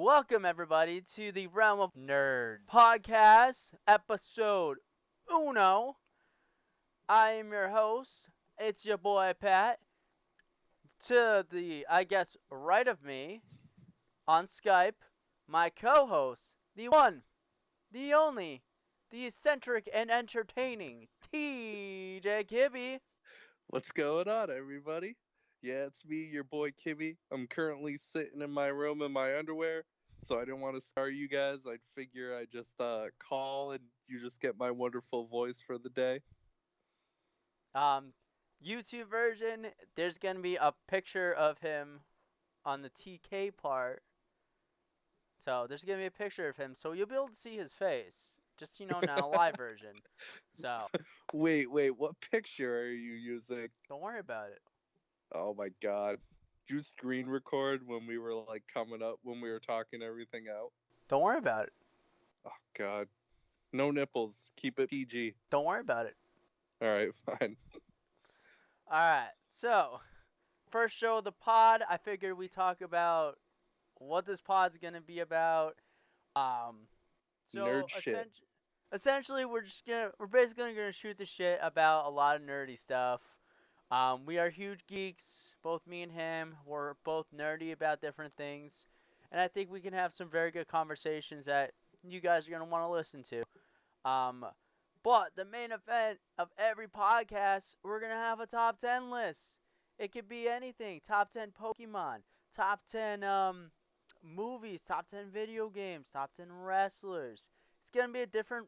Welcome everybody to the Realm of Nerd Podcast, episode uno. I am your host. It's your boy Pat. To the, right of me on Skype, my co-host, the one, the only, the eccentric and entertaining TJ Kibby. What's going on, everybody? Yeah, it's me, your boy Kibby. I'm currently sitting in my room in my underwear, so I didn't want to scare you guys. I'd figure I'd just call and you just get my wonderful voice for the day. Um, YouTube version, there's gonna be a picture of him on the TK part. So there's gonna be a picture of him, so you'll be able to see his face. Just not a live version. So Wait, what picture are you using? don't worry about it. Oh my god. Did you screen record when we were coming up, when we were talking everything out? Don't worry about it. Oh god. No nipples. Keep it PG. Don't worry about it. Alright, fine. Alright, so first show of the pod, I figured we talk about what this pod's gonna be about. Um so Nerd shit. essentially we're basically gonna shoot the shit about a lot of nerdy stuff. We are huge geeks, both me and him. We're both nerdy about different things. And I think we can have some very good conversations that you guys are going to want to listen to. But the main event of every podcast, we're going to have a top 10 list. It could be anything. Top 10 Pokemon, top 10 movies, top 10 video games, top 10 wrestlers. It's going to be a different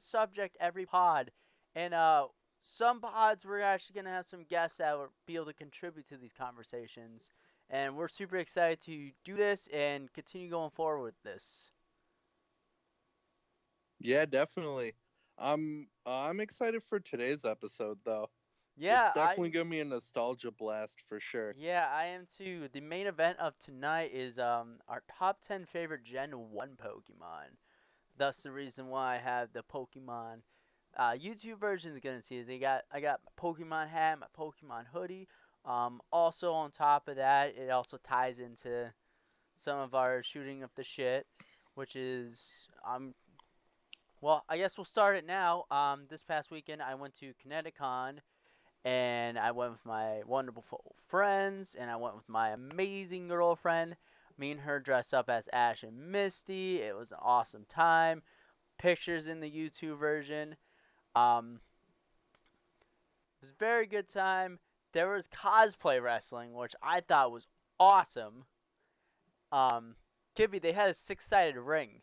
subject every pod. And some pods we're actually going to have some guests that will be able to contribute to these conversations. And we're super excited to do this and continue going forward with this. Yeah, definitely. I'm excited for today's episode though. Yeah, It's definitely gonna be a nostalgia blast for sure. I am too. The main event of tonight is our top 10 favorite Gen 1 Pokemon. Thus the reason why I have the Pokemon YouTube version is gonna see is I got my Pokemon hat, my Pokemon hoodie. Also on top of that, it also ties into some of our shooting of the shit, which is well, I guess we'll start it now. This past weekend I went to Connecticon and I went with my wonderful friends and I went with my amazing girlfriend. Me and her dressed up as Ash and Misty. It was an awesome time. Pictures in the YouTube version. It was a very good time. There was cosplay wrestling, which I thought was awesome. Um, Kibby, they had a six-sided ring.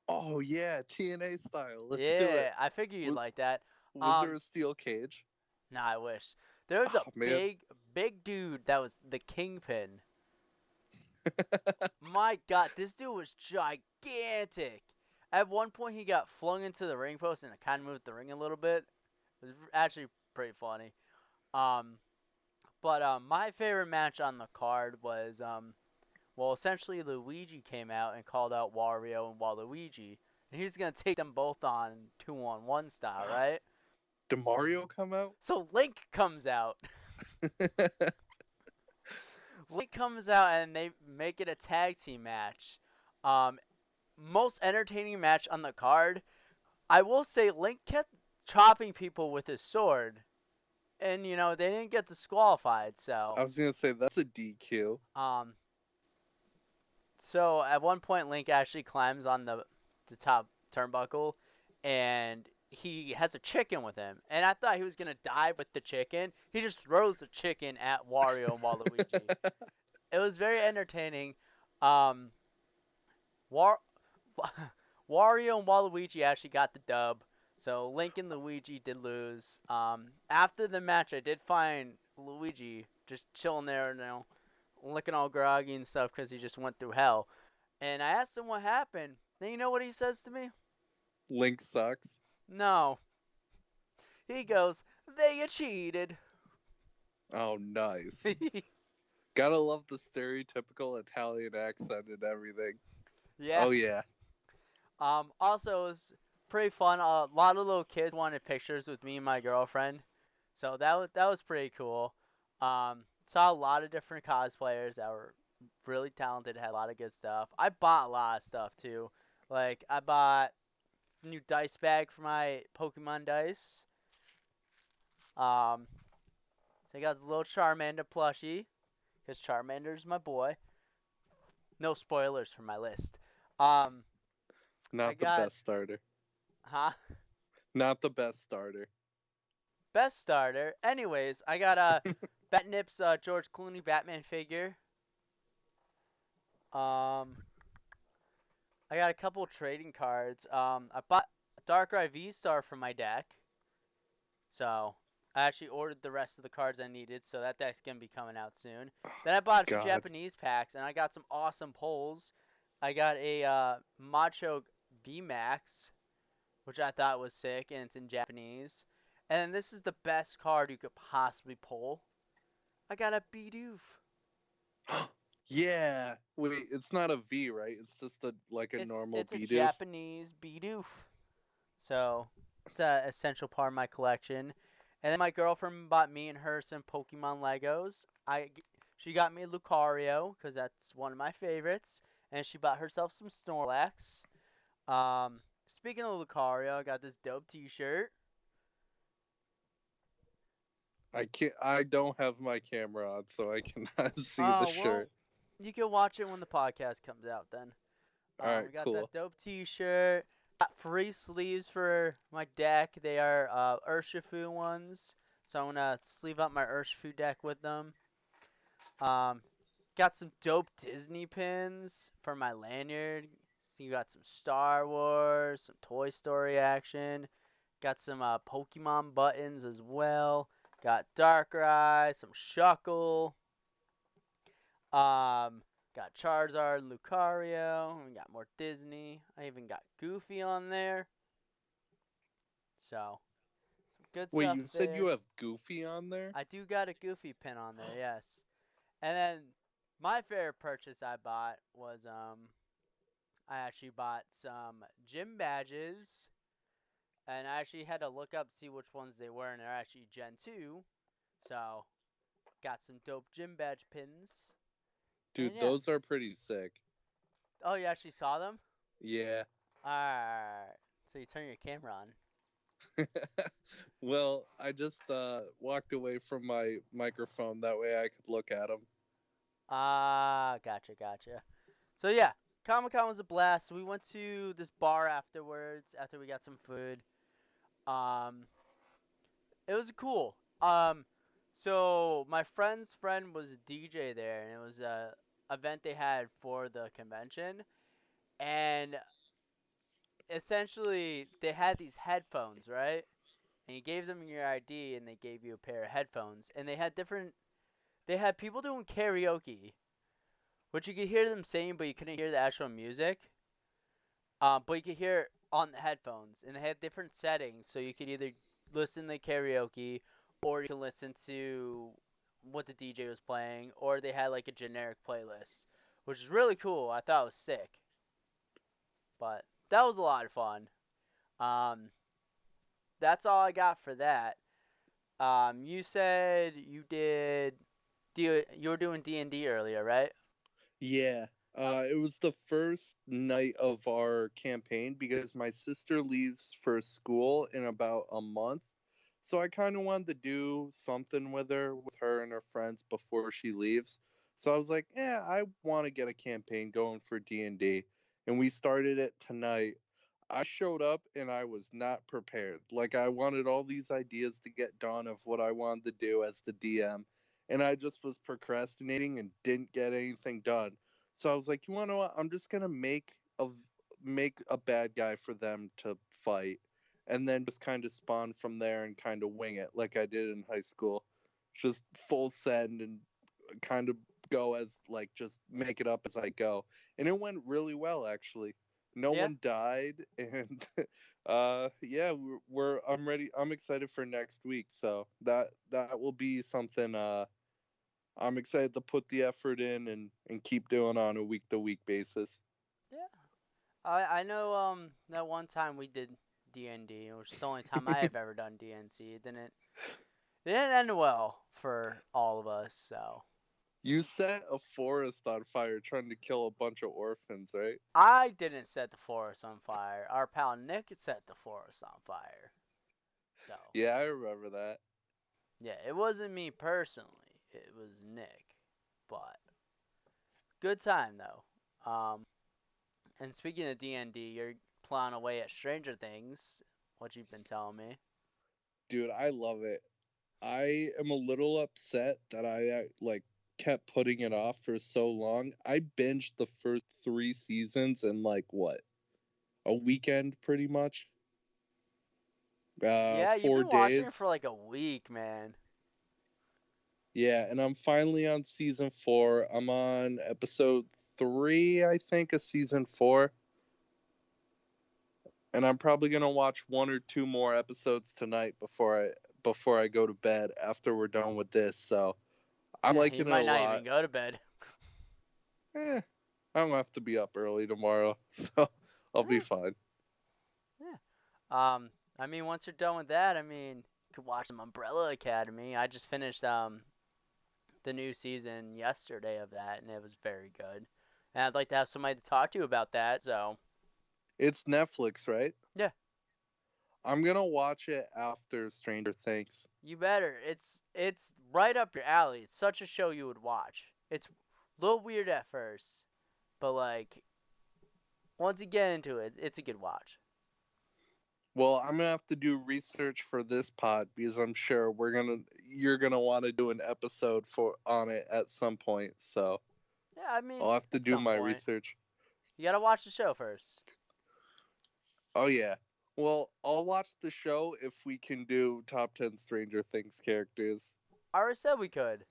Oh yeah, TNA style. Let's do it. Yeah, I figured you'd Was, like that. was there a steel cage? Nah, I wish. There was a Oh man. big dude that was the Kingpin. My God, this dude was gigantic. At one point, he got flung into the ring post and it kind of moved the ring a little bit. It was actually pretty funny. Um, but my favorite match on the card was well, essentially Luigi came out and called out Wario and Waluigi, and he's gonna take them both on 2-on-1 style, right? Did Mario come out? So Link comes out. Link comes out and they make it a tag team match. Um, Most entertaining match on the card. I will say Link kept chopping people with his sword, and they didn't get disqualified. I was gonna say that's a DQ. Um, so at one point Link actually climbs on the top turnbuckle, and he has a chicken with him. And I thought he was gonna dive with the chicken. He just throws the chicken at Wario and Waluigi. It was very entertaining. Um, War- Wario and Waluigi actually got the dub. So Link and Luigi did lose. After the match, I did find Luigi just chilling there, looking all groggy and stuff because he just went through hell. And I asked him what happened. And you know what he says to me? Link sucks. No. He goes, "They cheated." Oh, nice. Gotta love the stereotypical Italian accent and everything. Yeah. Oh yeah. Also, it was pretty fun. A lot of little kids wanted pictures with me and my girlfriend, so that was pretty cool. Saw a lot of different cosplayers that were really talented, had a lot of good stuff. I bought a lot of stuff too. Like I bought a new dice bag for my Pokemon dice. So I got this little Charmander plushie because Charmander's my boy. No spoilers for my list. Um, I Not the got best starter. huh Not the best starter. best starter. Anyways, I got a Batnip's George Clooney Batman figure. Um, I got a couple trading cards. I bought a Darkrai V-Star for my deck. So I actually ordered the rest of the cards I needed, so that deck's gonna be coming out soon. Then I bought a few God. Japanese packs, and I got some awesome pulls. I got a Machoke VMAX, which I thought was sick, and it's in Japanese. And this is the best card you could possibly pull. I got a Bidoof. Yeah. Wait, it's not a V, right? It's just a It's normal it's a Bidoof. Japanese Bidoof. So it's an essential part of my collection. And then my girlfriend bought me and her some Pokemon Legos. She got me Lucario because that's one of my favorites, and she bought herself some Snorlax. Speaking of Lucario, I got this dope T-shirt. I don't have my camera on, so I cannot see the Oh well, shirt. you can watch it when the podcast comes out then. Alright, We got cool. that dope T-shirt. Got free sleeves for my deck. They are Urshifu ones, so I'm gonna sleeve up my Urshifu deck with them. Um, got some dope Disney pins for my lanyard. So you got some Star Wars, some Toy Story action. Got some Pokemon buttons as well. Got Darkrai, some Shuckle. Um, got Charizard, Lucario. We got more Disney. I even got Goofy on there. So some good Wait, stuff you said you there. have Goofy on there? I do got a Goofy pin on there, yes. And then my favorite purchase I bought was I actually bought some gym badges, and I actually had to look up to see which ones they were, and they're actually Gen 2. So got some dope gym badge pins. And Dude, yeah. those are pretty sick. Oh, you actually saw them? Yeah. Alright. So you turn your camera on. Well, I just walked away from my microphone. That way I could look at them. Ah, gotcha. So yeah, Comic Con was a blast. We went to this bar afterwards after we got some food. Um, it was cool. So my friend's friend was a DJ there, and it was a event they had for the convention. And essentially, they had these headphones, right? And you gave them your ID, and they gave you a pair of headphones. And they had different. They had people doing karaoke, which you could hear them saying, but you couldn't hear the actual music. But you could hear it on the headphones, and they had different settings, so you could either listen to karaoke, or you can listen to what the DJ was playing, or they had like a generic playlist, which is really cool. I thought it was sick, but that was a lot of fun. Um, that's all I got for that. You said you were doing D&D earlier, right? Yeah. It was the first night of our campaign because my sister leaves for school in about a month. So I kind of wanted to do something with her and her friends before she leaves. So I was like, yeah, I want to get a campaign going for D&D. And we started it tonight. I showed up and I was not prepared. Like I wanted all these ideas to get done of what I wanted to do as the DM, and I just was procrastinating and didn't get anything done. So I was like, you want to know what? I'm just gonna make a bad guy for them to fight, and then just kind of spawn from there and kind of wing it like I did in high school, just full send and kind of go as like just make it up as I go, and it went really well actually. No Yeah. one died, and yeah, I'm ready. I'm excited for next week, so that will be something I'm excited to put the effort in and keep doing on a week to week basis. Yeah. I know that one time we did D&D, which is the only time I have ever done D&D. It didn't end well for all of us, so You set a forest on fire trying to kill a bunch of orphans, right? I didn't set the forest on fire. Our pal Nick set the forest on fire. So, Yeah, I remember that. yeah, it wasn't me personally. It was Nick. But good time though. And speaking of D&D, you're plowing away at Stranger Things, what you've been telling me. Dude, I love it. I am a little upset that I like kept putting it off for so long. I binged the first 3 seasons in like what, a weekend pretty much. Yeah, you've Four been watching it days. for like a week, man. Yeah, and I'm finally on season 4. I'm on episode 3, I think, of season 4. And I'm probably gonna watch 1 or 2 more episodes tonight before I go to bed after we're done with this. So I'm Yeah, you liking it a might not lot. even go to bed. I don't have to be up early tomorrow, so I'll be Yeah, fine. yeah. I mean, once you're done with that, I mean, you could watch some Umbrella Academy. I just finished the new season yesterday of that, and it was very good. And I'd like to have somebody to talk to about that. So, It's Netflix, right? yeah, I'm gonna watch it after Stranger Things. you better. It's right up your alley. It's such a show you would watch. It's a little weird at first, but like once you get into it, it's a good watch. Well, I'm gonna have to do research for this pod because I'm sure you're gonna want to do an episode for on it at some point. So Yeah, I mean, I'll have to at do some my point. research. You gotta watch the show first. Oh yeah. Well, I'll watch the show if we can do top 10 Stranger Things characters. I already said we could.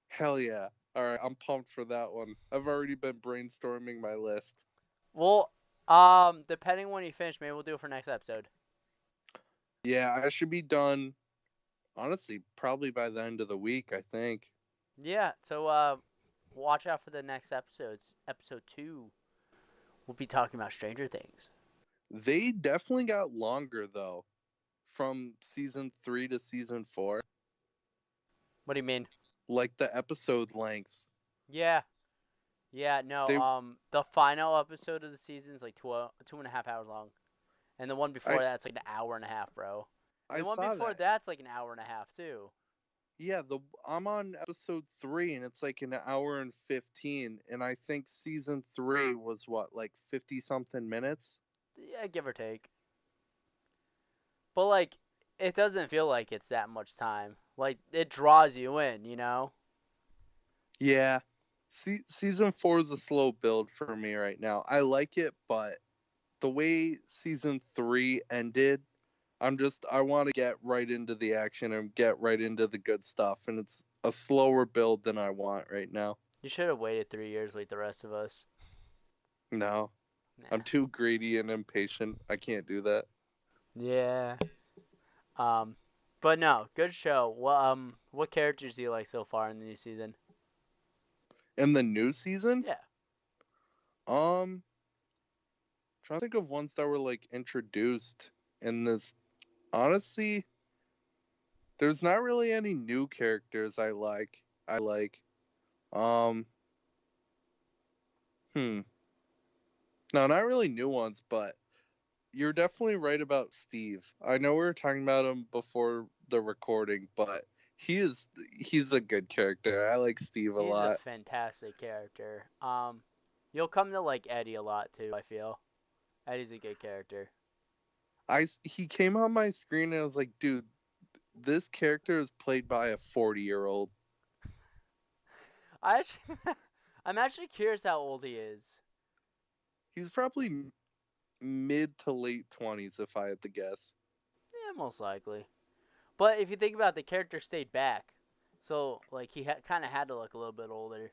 Hell yeah. All right, I'm pumped for that one. I've already been brainstorming my list. Well, depending when you finish, maybe we'll do it for next episode. Yeah, I should be done honestly probably by the end of the week, I think. Yeah, so watch out for the next episodes. Episode 2, we'll be talking about Stranger Things. They definitely got longer though from season 3 to season 4. What do you mean? Like the episode lengths. Yeah, yeah, no. They The final episode of the season is like 2.5 hours long, and the one I before that's like an hour and a half, bro. And I the one saw before that. that's like an hour and a half too. Yeah, the I'm on episode 3 and it's like an hour and 15 and I think season 3 was what, like 50 something minutes? Yeah, give or take. But like, it doesn't feel like it's that much time. Like it draws you in, you know. Yeah. Season 4 is a slow build for me right now. I like it, but the way season 3 ended, I want to get right into the action and get right into the good stuff and it's a slower build than I want right now. You should have waited 3 years like the rest of us. No. I'm Nah. too greedy and impatient. I can't do that. Yeah. Um, but no, good show. What characters do you like so far in the new season? In the new season, Yeah. um trying to think of ones that were like introduced in this. Honestly, there's not really any new characters I like. Um, hmm. No, not really new ones, but you're definitely right about Steve. I know we were talking about him before the recording, but he's a good character. I like Steve a He's a lot. fantastic character. You'll come to like Eddie a lot too, I feel. Eddie's a good character. He came on my screen and I was like, dude, this character is played by a 40-year-old. I actually, I'm actually curious how old he is. He's probably mid to late 20s if I had to guess. Yeah, most likely. But if you think about it, the character stayed back, so like he kind of had to look a little bit older.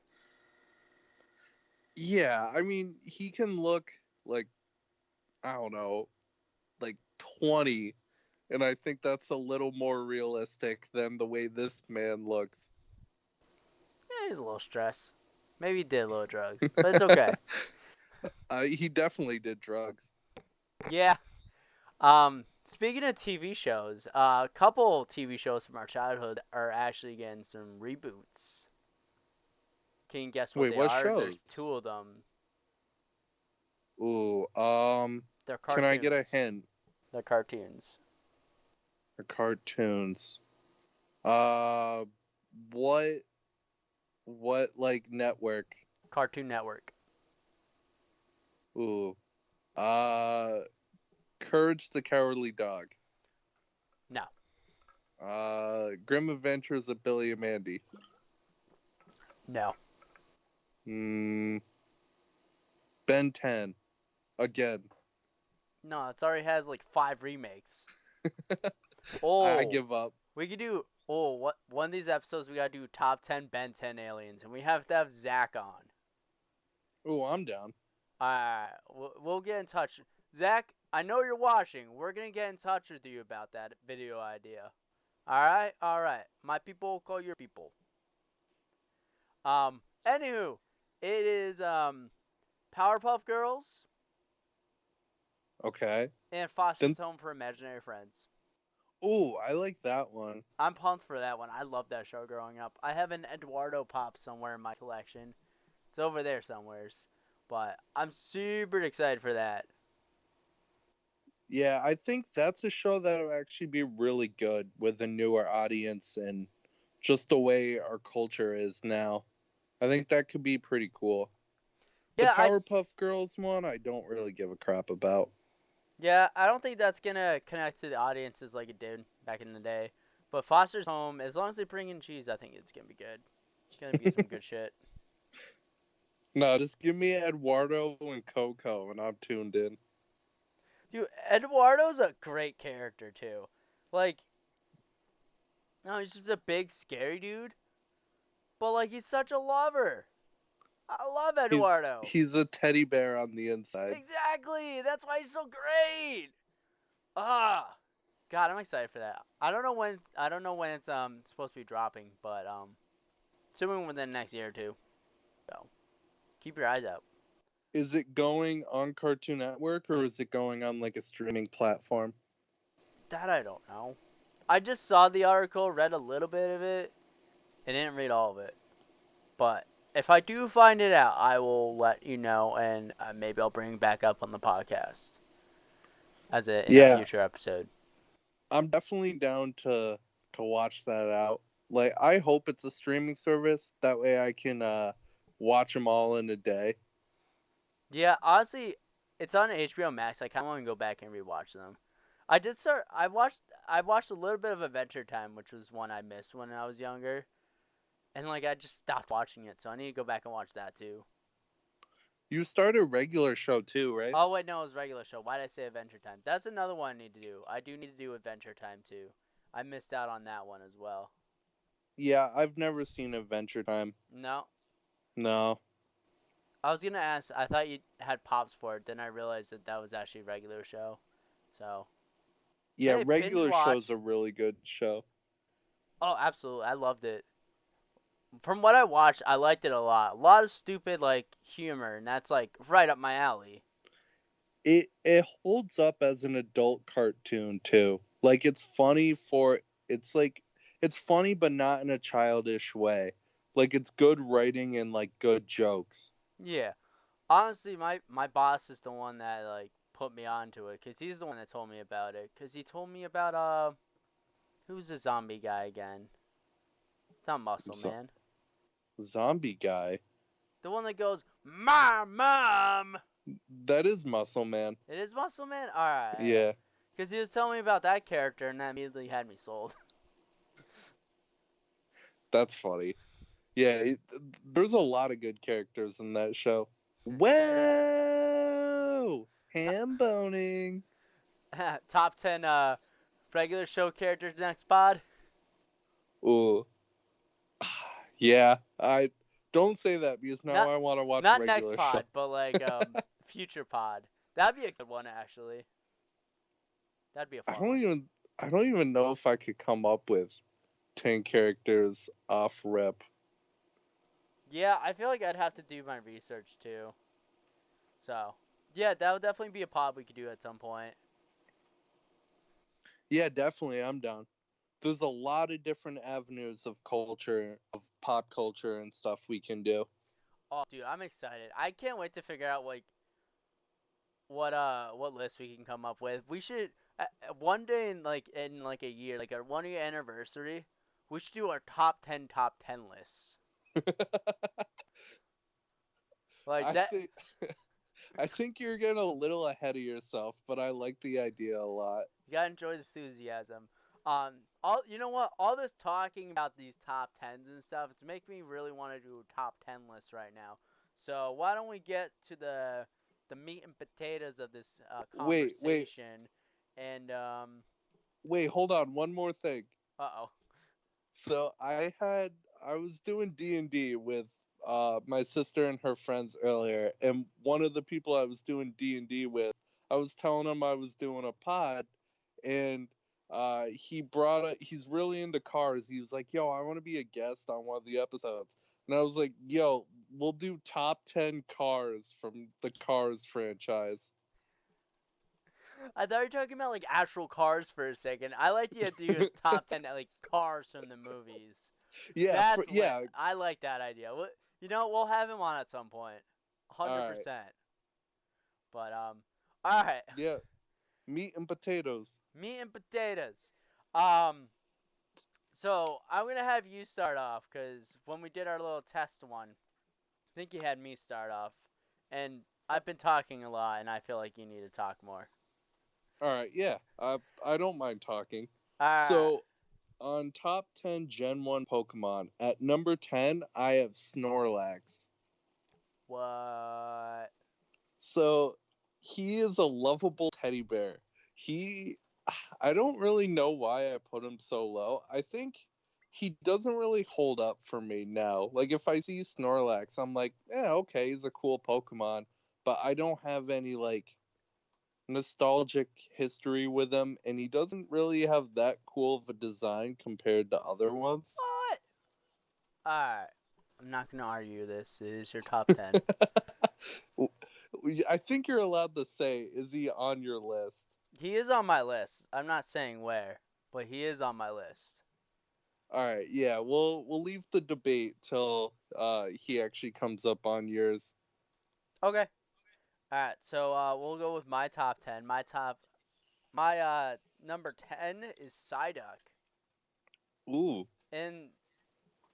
Yeah, I mean, he can look like, I don't know, like 20, and I think that's a little more realistic than the way this man looks. Yeah, he's a little stressed. Maybe he did a little drugs, but it's okay. He definitely did drugs. Yeah. Speaking of TV shows, a couple TV shows from our childhood are actually getting some reboots. Can you guess what Wait, they what are? There's shows? 2 of them. Ooh, They're can I get a cartoons. hint? They're cartoons. Or cartoons. Uh, what like network? Cartoon Network. Ooh, uh, Courage the Cowardly Dog. No. Grim Adventures of Billy and Mandy. No. Hmm. Ben 10. Again. No, it's already has like 5 remakes. I Oh, give up. we could do. Oh, what? One of these episodes we gotta do top 10 Ben 10 aliens, and we have to have Zach on. Ooh, I'm down. Alright, we'll get in touch. Zach, I know you're watching. We're gonna get in touch with you about that video idea. Alright? Alright. My people will call your people. Anywho, it is, Powerpuff Girls Okay. and Then, Foster's Home for Imaginary Friends. ooh, I like that one. I'm pumped for that one. I loved that show growing up. I have an Eduardo Pop somewhere in my collection. It's over there somewheres. But I'm super excited for that. Yeah, I think that's a show that would actually be really good with a newer audience and just the way our culture is now. I think that could be pretty cool. The Yeah, Powerpuff Girls one, I don't really give a crap about. I don't think that's gonna connect to the audiences like it did back in the day. But Foster's Home, as long as they bring in cheese, I think it's gonna be good. It's gonna be some good shit. No, just give me Eduardo and Coco, and I'm tuned in. Dude, Eduardo's a great character too. Like, no, he's just a big scary dude, but like he's such a lover. I love He's Eduardo. he's a teddy bear on the inside. Exactly. That's why he's so great. Ah, God, I'm excited for that. I don't know when. I don't know when it's supposed to be dropping, but assuming within the next year or two. So keep your eyes out. Is it going on Cartoon Network or is it going on like a streaming platform? That I don't know. I just saw the article, read a little bit of it, and didn't read all of it. But if I do find it out, I will let you know, and maybe I'll bring it back up on the podcast as in a Yeah, future episode. I'm definitely down to watch that out. Like I hope it's a streaming service that way I can watch them all in a day. Yeah, honestly, it's on HBO Max. I kind of want to go back and rewatch them. I did start. I watched a little bit of Adventure Time, which was one I missed when I was younger, and like I just stopped watching it, so I need to go back and watch that too. You start a regular show too, right? Oh wait, no, it was regular show. Why did I say Adventure Time? That's another one I need to do. I do need to do Adventure Time too. I missed out on that one as well. Yeah, I've never seen Adventure Time. No, No. I was gonna ask. I thought you had pops for it. Then I realized that that was actually a regular show. So Yeah, hey, binge regular show's watch. a really good show. Oh, absolutely, I loved it. From what I watched, I liked it a lot. A lot of stupid like humor, and that's like right up my alley. It holds up as an adult cartoon too. Like it's like it's funny but not in a childish way. Like it's good writing and like good jokes. Yeah, honestly, my boss is the one that like put me onto it, cause he's the one that told me about it. Cause he told me about who's the zombie guy again? It's not Muscle So, Man. zombie guy. The one that goes, Mom! That is Muscle Man. It is Muscle Man? Alright. Yeah, Because he was telling me about that character, and that immediately had me sold. that's funny. Yeah, there's a lot of good characters in that show. Whoa! Ham boning. Top 10 regular show characters next pod? Ooh. Yeah, I don't say that because now Not I want to watch not next regular show. pod, but like future pod. That'd be a good one actually. That'd be a I fun don't one. even I don't even know if I could come up with 10 characters off rip. Yeah, I feel like I'd have to do my research too. So, yeah, that would definitely be a pod we could do at some point. Yeah, definitely I'm down. There's a lot of different avenues of culture, of pop culture and stuff we can do. Oh, dude, I'm excited. I can't wait to figure out like what list we can come up with. We should one day in like a year, like our 1 year anniversary, we should do our top 10 lists. Like I that. think I think you're getting a little ahead of yourself, but I like the idea a lot. You gotta enjoy the enthusiasm. All you know what? All this talking about these top 10s and stuff, it's making me really want to do a top 10 list right now. So why don't we get to the meat and potatoes of this Wait, conversation? And wait, hold on, one more thing. oh, So I was doing D&D with my sister and her friends earlier, and one of the people I was doing D&D with, I was telling him I was doing a pod, and he's really into cars. He was like, "Yo, I want to be a guest on one of the episodes." And I was like, "Yo, we'll do top 10 cars from the Cars franchise." I thought you were talking about like actual cars for a second. I like the idea of top 10 like cars from the movies. Yeah, That's lit. yeah. I like that idea. You know, we'll have him on at some point, All right. 100%. But all right, Yeah, meat and potatoes. meat and potatoes. Um, so I'm gonna have you start off because when we did our little test one, I think you had me start off, and I've been talking a lot, and I feel like you need to talk more. All right, yeah. I don't mind talking. All right. So, on top 10 Gen 1 Pokemon, at number 10, I have Snorlax. What? So, he is a lovable teddy bear. He I don't really know why I put him so low. I think he doesn't really hold up for me now. Like if I see Snorlax, I'm like, "Yeah, okay, he's a cool Pokemon." But I don't have any like nostalgic history with him, and he doesn't really have that cool of a design compared to other ones. What? Alright. I'm not gonna argue this. It is your top 10. I think you're allowed to say, is he on your list? He is on my list. I'm not saying where, but he is on my list. All right, yeah, we'll leave the debate till he actually comes up on yours. Okay. Alright, so we'll go with my top 10. My number 10 is Psyduck. Ooh, And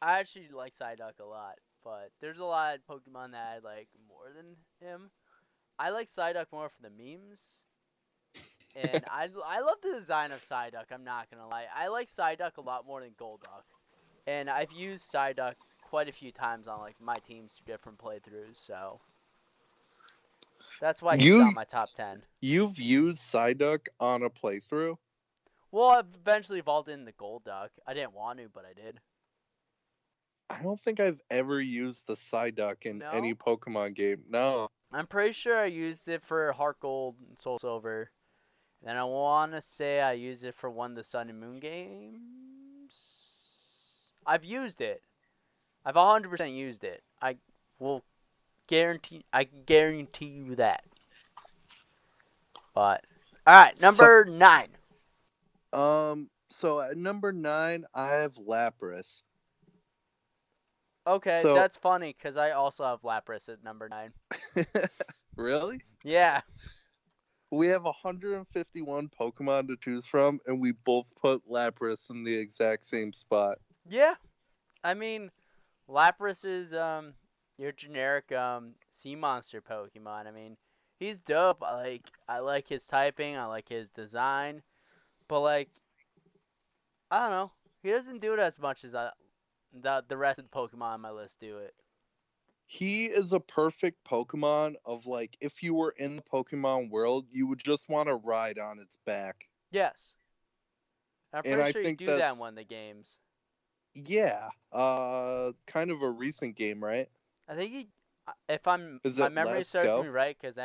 I actually like Psyduck a lot, but there's a lot of Pokemon that I like more than him. I like Psyduck more for the memes. And I love the design of Psyduck, I'm not gonna lie. I like Psyduck a lot more than Golduck. And I've used Psyduck quite a few times on like my teams through different playthroughs, so that's why he's you on my top 10. you've used Psyduck on a playthrough? Well, I've eventually evolved into Golduck. I didn't want to, but I did. I don't think I've ever used the Psyduck in any No? Pokemon game. No. I'm pretty sure I used it for Heart Gold and Soul Silver. And I want to say I used it for one of the Sun and Moon games. I've used it. I've 100% used it. Will I can guarantee you that. But all right, So, number 9. so at number 9, I have Lapras. Okay, So, that's funny because I also have Lapras at number 9. really? Yeah, We have 151 Pokemon to choose from, and we both put Lapras in the exact same spot. yeah. I mean, Lapras is your generic sea monster Pokemon. I mean, he's dope. I like his typing. I like his design. But like, I don't know. He doesn't do it as much as the rest of the Pokemon on my list do it. He is a perfect Pokemon of like, if you were in the Pokemon world, you would just want to ride on its back. Yes, I'm And pretty I sure you think do that in that's, one of the games. yeah, kind of a recent game, right? I think if Is my it memory Let's serves me Go? right, because I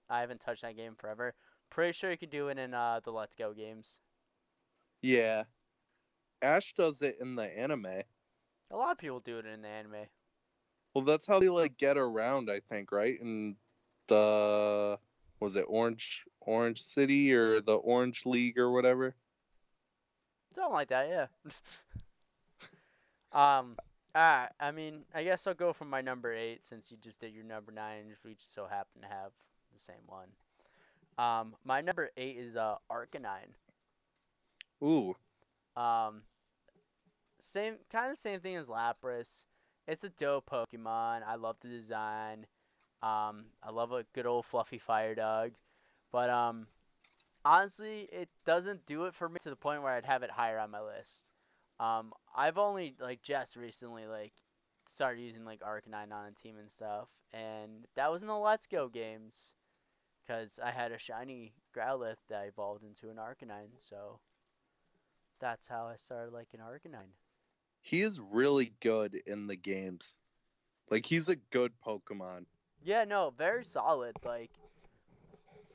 haven't touched that game forever. Pretty sure you can do it in the Let's Go games. Yeah. Ash does it in the anime. A lot of people do it in the anime. Well, that's how they like get around, I think, right? In the was it Orange City or the Orange League or whatever? Something like that, yeah. um, I mean, I guess I'll go from my number 8 since you just did your number 9 and we just so happen to have the same one. My number 8 is Arcanine. Ooh, Um, same thing as Lapras. It's a dope Pokemon. I love the design. I love a good old fluffy fire dog. But honestly, it doesn't do it for me to the point where I'd have it higher on my list. I've only like just recently like started using like Arcanine on a team and stuff, and that was in the Let's Go games because I had a shiny Growlithe that evolved into an Arcanine, so that's how I started liking Arcanine. he is really good in the games. Like he's a good Pokemon. Yeah, no, very solid. Like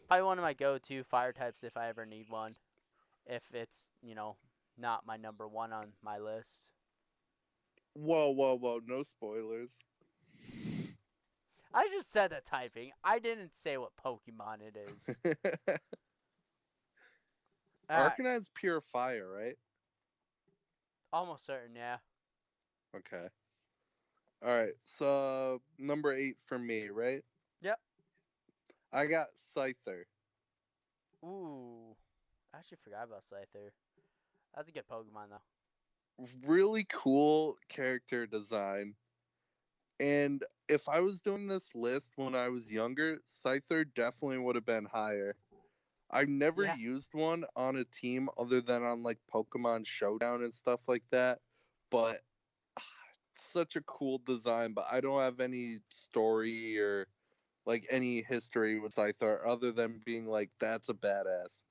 probably one of my go-to fire types if I ever need one. If it's not my number one on my list. Whoa, whoa, whoa! No spoilers. I just said the typing. I didn't say what Pokemon it is. Uh, Arcanine's pure fire, right? Almost certain, yeah. Okay. All right. So number 8 for me, right? Yep. I got Scyther. Ooh. I actually forgot about Scyther. That's a good Pokemon, though. Really cool character design. And if I was doing this list when I was younger, Scyther definitely would have been higher. I've never Yeah. used one on a team other than on like Pokemon Showdown and stuff like that. But such a cool design, but I don't have any story or like any history with Scyther other than being like that's a badass.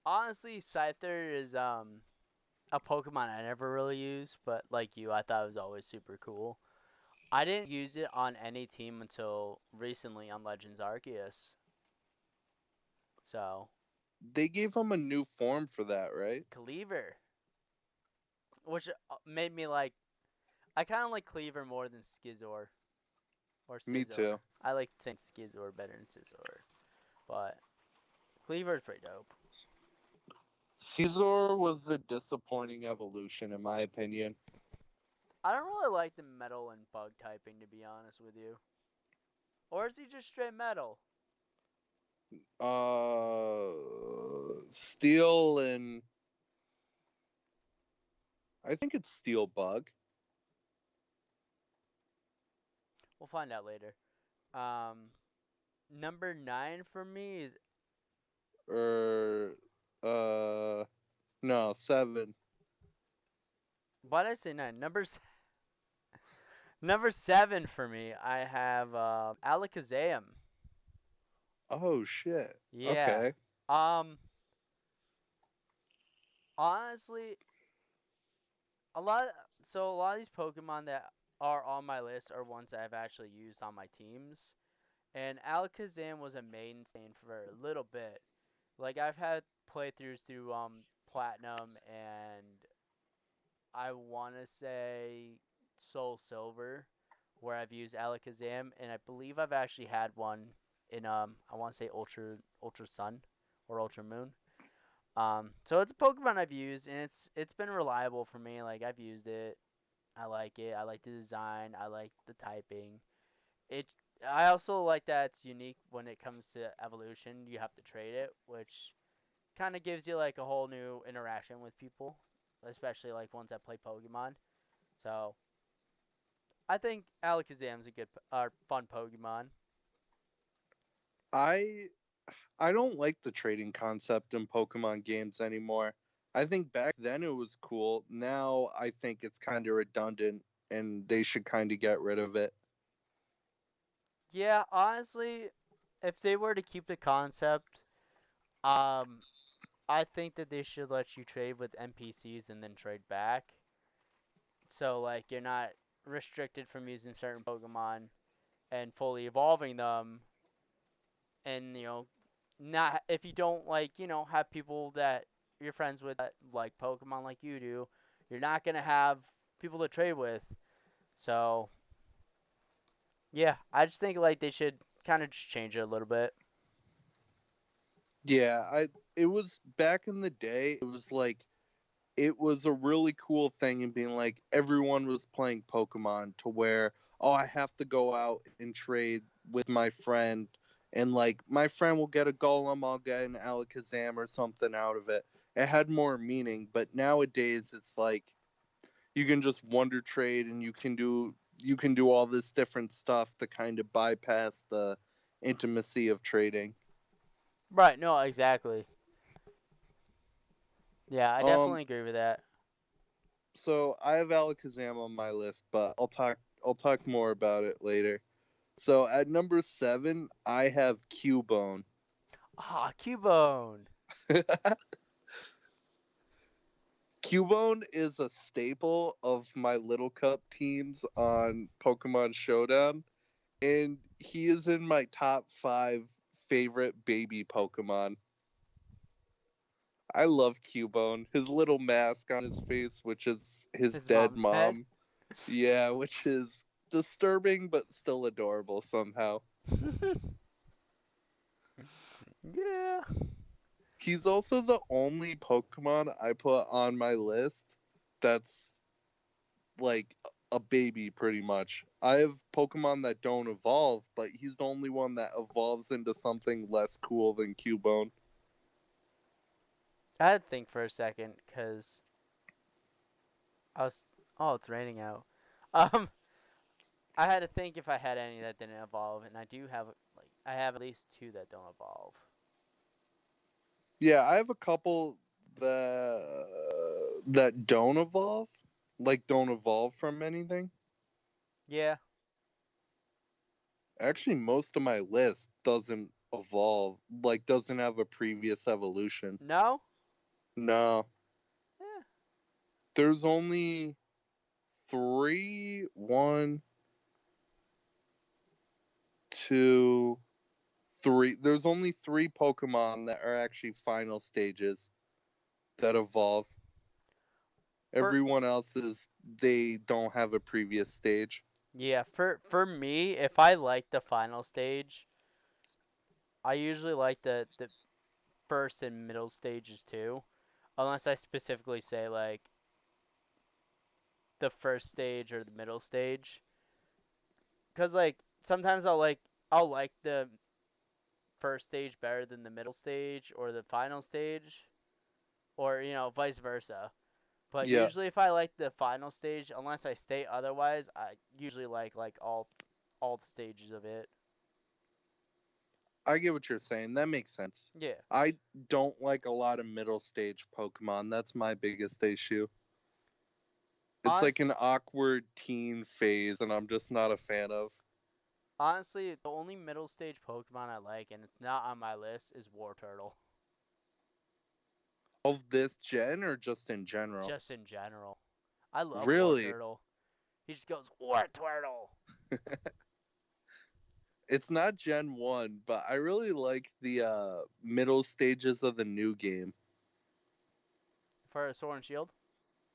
Honestly, Scyther is a Pokemon I never really used, but like you, I thought it was always super cool. I didn't use it on any team until recently on Legends Arceus. So, They gave him a new form for that, right? Cleaver, which made me like I kind of like Cleaver more than Skizor or Me Scizor. too. I like to think Skizor better than Scizor, but Cleaver's pretty dope. Caesar was a disappointing evolution in my opinion. I don't really like the metal and bug typing to be honest with you. Or is he just straight metal? Uh Steel and I think it's Steel Bug. We'll find out later. Um, Number 9 for me is Or no, 7. why did I say 9? Number 7 for me. I have Alakazam. Oh shit. Yeah. Okay. Um, Honestly, a lot. So a lot of these Pokemon that are on my list are ones that I've actually used on my teams. And Alakazam was a mainstay for a little bit. Like I've had playthroughs through Platinum and I want to say Soul Silver, where I've used Alakazam, and I believe I've actually had one in I want to say Ultra Sun or Ultra Moon. So it's a Pokemon I've used, and it's been reliable for me. Like I've used it, I like it. I like the design. I like the typing. It. I also like that it's unique when it comes to evolution. You have to trade it, which kind of gives you like a whole new interaction with people, especially like ones that play Pokemon. So I think Alakazam's a good, fun Pokemon. I I don't like the trading concept in Pokemon games anymore. I think back then it was cool. Now I think it's kind of redundant and they should kind of get rid of it. Yeah, honestly, if they were to keep the concept, um, I think that they should let you trade with NPCs and then trade back. So like you're not restricted from using certain Pokemon and fully evolving them, and not if you don't like have people that you're friends with that like Pokemon like you do, you're not gonna have people to trade with. So yeah, I just think like they should kind of just change it a little bit. Yeah, I it was back in the day, it was like it was a really cool thing and being like everyone was playing Pokemon to where, oh, I have to go out and trade with my friend, and like my friend will get a Golem, I'll get an Alakazam or something out of it. It had more meaning, but nowadays it's like you can just wonder trade and you can do all this different stuff to kind of bypass the intimacy of trading. Right, no, exactly. Yeah, I Um definitely agree with that. so I have Alakazam on my list, but I'll talk more about it later. So at number 7, I have Cubone. Ah, Cubone. Cubone is a staple of my Little Cup teams on Pokemon Showdown, and he is in my top 5 favorite baby Pokemon. I love Cubone. His little mask on his face, which is his His dead mom's pet. mom. Yeah, which is disturbing but still adorable somehow. Yeah. He's also the only Pokemon I put on my list that's like a baby pretty much. I have Pokemon that don't evolve, but he's the only one that evolves into something less cool than Cubone. I had to think for a second because I was. Oh, it's raining out. Um, I had to think if I had any that didn't evolve, and I do have like I have at least two that don't evolve. Yeah, I have a couple that don't evolve, like don't evolve from anything. Yeah. Actually, most of my list doesn't evolve, like doesn't have a previous evolution. No. No, Yeah. there's only one, two, three. There's only three Pokemon that are actually final stages that evolve. For Everyone else is they don't have a previous stage. yeah, for me, if I like the final stage, I usually like the first and middle stages too, unless I specifically say like the first stage or the middle stage. Cause like sometimes I'll like the first stage better than the middle stage or the final stage, or vice versa. But Yeah, usually if I like the final stage, unless I state otherwise, I usually like all the stages of it. I get what you're saying. That makes sense. Yeah. I don't like a lot of middle stage Pokemon. That's my biggest issue. It's like Honest, an awkward teen phase, and I'm just not a fan of. honestly, the only middle stage Pokemon I like, and it's not on my list, is War Turtle. Of this gen or just in general? Just in general, I love War Really? Turtle. He just goes War Turtle It's not Gen 1, but I really like the middle stages of the new game. for Sword and Shield.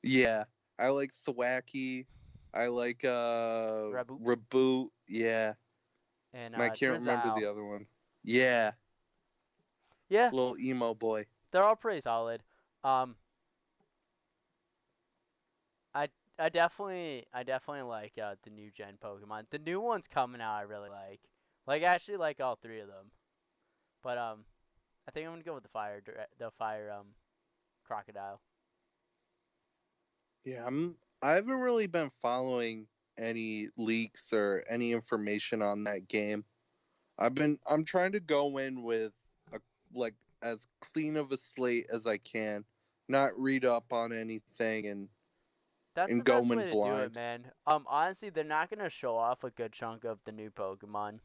Yeah, I like Thwacky. I like Raboot Reboot. Yeah, and and I can't remember Drizzile. the other one. Yeah, Yeah, little emo boy. they're all pretty solid. Um, I I definitely like the new gen Pokemon. The new ones coming out I really like. Like I actually like all three of them. But I think I'm gonna go with the fire crocodile. Yeah, I haven't really been following any leaks or any information on that game. I'm trying to go in with a like as clean of a slate as I can, not read up on anything That's the and go best in way to do it, blind. man. Honestly, they're not gonna show off a good chunk of the new Pokemon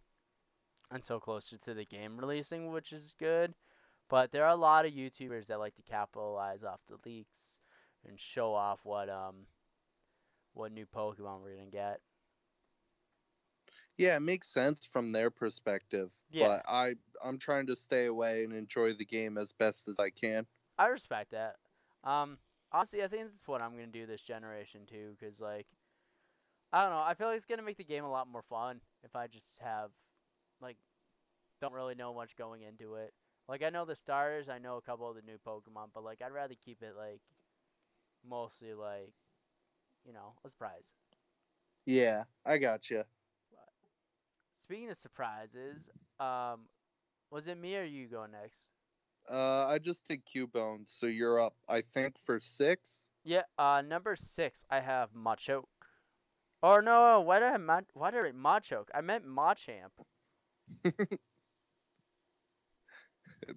until closer to the game releasing, which is good. But there are a lot of YouTubers that like to capitalize off the leaks and show off what new Pokemon we're gonna get. Yeah, it makes sense from their perspective, Yeah, but I'm trying to stay away and enjoy the game as best as I can. I respect that. Honestly, I think that's what I'm gonna do this generation too, cause like I don't know, I feel like it's gonna make the game a lot more fun if I just have like don't really know much going into it. Like I know the starters, I know a couple of the new Pokemon, but like I'd rather keep it like mostly like a surprise. Yeah, I gotcha. But speaking of surprises, um, was it me or you going next? I just did Cubone, so you're up, I think, for 6. Yeah, number 6, I have Machoke. Or no, why did why did I write Machoke? I meant Machamp.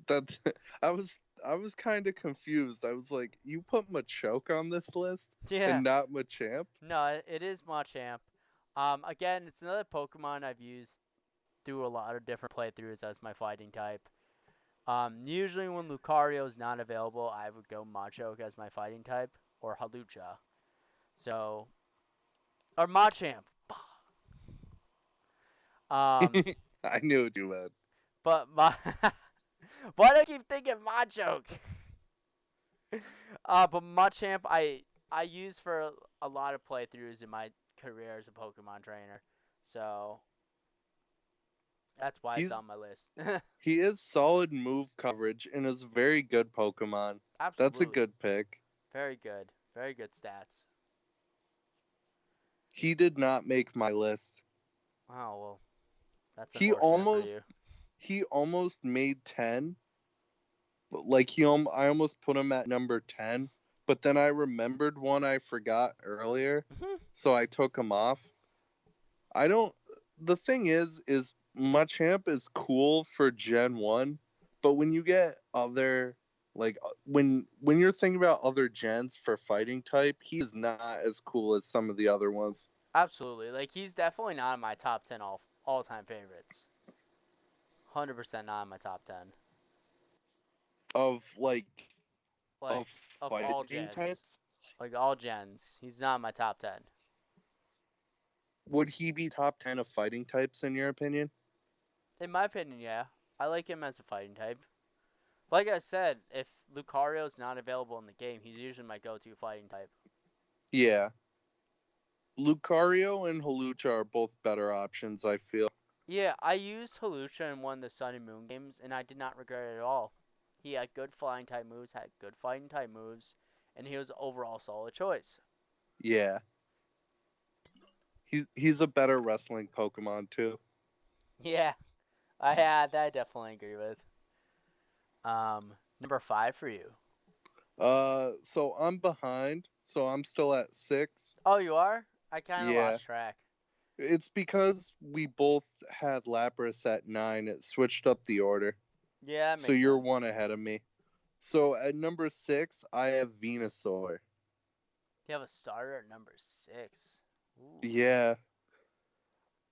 That's I was kind of confused. I was like, you put Machoke on this list Yeah, and not Machamp? no, it is Machamp. Again, it's another Pokemon I've used through a lot of different playthroughs as my fighting type. Usually when Lucario is not available, I would go Machoke as my fighting type, or Halucha. So, or Machamp. Um, I knew what you meant. but my, why do I keep thinking Machoke? But Machamp, I use for a lot of playthroughs in my career as a Pokemon trainer, so that's why it's He's on my list. he is solid move coverage and is a very good Pokemon. That's a Absolutely, good pick. very good stats. He did not make my list. Oh well, that's He unfortunate for almost you. he almost made 10. But like I almost put him at number 10, but then I remembered one I forgot earlier, so I took him off. I don't. The thing is Machamp is cool for Gen 1, but when you get other when you're thinking about other gens for fighting type, he's not as cool as some of the other ones. Absolutely, like he's definitely not in my top 10 all time favorites. 100% not in my top 10. Of Like of of all fighting gens, types. like all gens, he's not in my top 10. Would he be top 10 of fighting types in your opinion? In my opinion, yeah, I like him as a fighting type. Like I said, if Lucario's not available in the game, he's usually my go-to fighting type. Yeah. Lucario and Hawlucha are both better options, I feel. Yeah, I used Hawlucha in one of the Sun and Moon games, and I did not regret it at all. He had good flying type moves, had good fighting type moves, and he was overall solid choice. Yeah. He's a better wrestling Pokemon too. Yeah, I definitely agree with. Number 5 for you. So I'm behind, so I'm still at 6. Oh, you are? I kind of Yeah. lost track. It's because we both had Lapras at 9. It switched up the order. Yeah, that So makes you're sense. one ahead of me. So at number 6, I have Venusaur. You have a starter at number 6. Ooh, Yeah.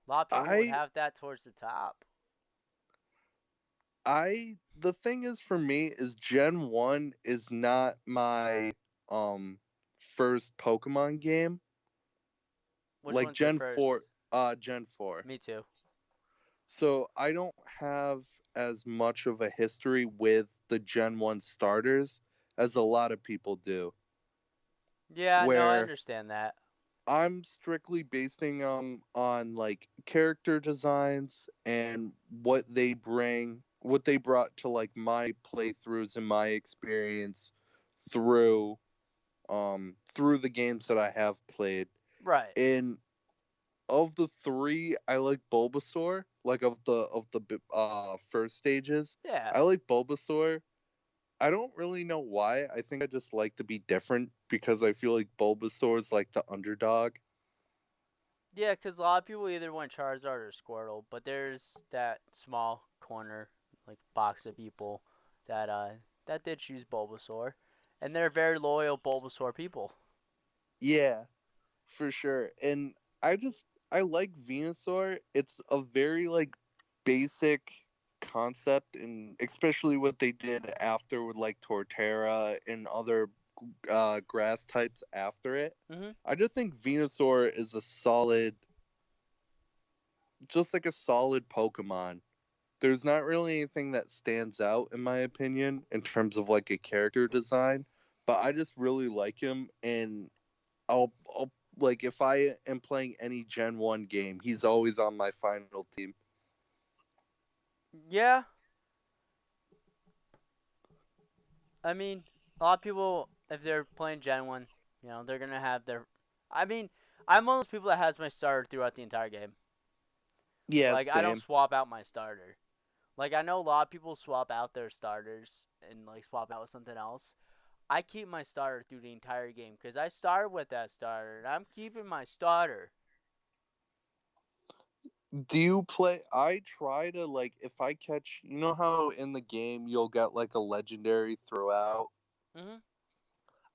a lot of people would I have that towards the top. the thing is for me is Gen 1 is not my um first Pokemon game. Which Like one's your first? Gen 4. Me too. So I don't have as much of a history with the Gen 1 starters as a lot of people do. Yeah, no, I Where understand that. I'm strictly basing on like character designs and what they brought to like my playthroughs and my experience through through the games that I have played. Right. And of the 3, I like Bulbasaur. Like of the first stages, Yeah. I like Bulbasaur. I don't really know why. I think I just like to be different because I feel like Bulbasaur is like the underdog. Yeah, because a lot of people either want Charizard or Squirtle, but there's that small corner, like box of people that did choose Bulbasaur, and they're very loyal Bulbasaur people. Yeah, for sure. And I like Venusaur. It's a very like basic concept, and especially what they did after with like Torterra and other grass types after it. Mhm. I just think Venusaur is a solid, just like a solid Pokemon. There's not really anything that stands out in my opinion in terms of like a character design, but I just really like him, and I'll like if I am playing any Gen 1 game, he's always on my final team. Yeah, I mean, a lot of people, if they're playing Gen 1, You know, they're gonna have their. I mean, I'm one of those people that has my starter throughout the entire game. Yeah, Like I don't same. swap out my starter. Like I know a lot of people swap out their starters and like swap out with something else. I keep my starter through the entire game because I started with that starter and I'm keeping my starter. Do you play? I try to like if I catch. You know how in the game you'll get like a legendary throughout. Mhm.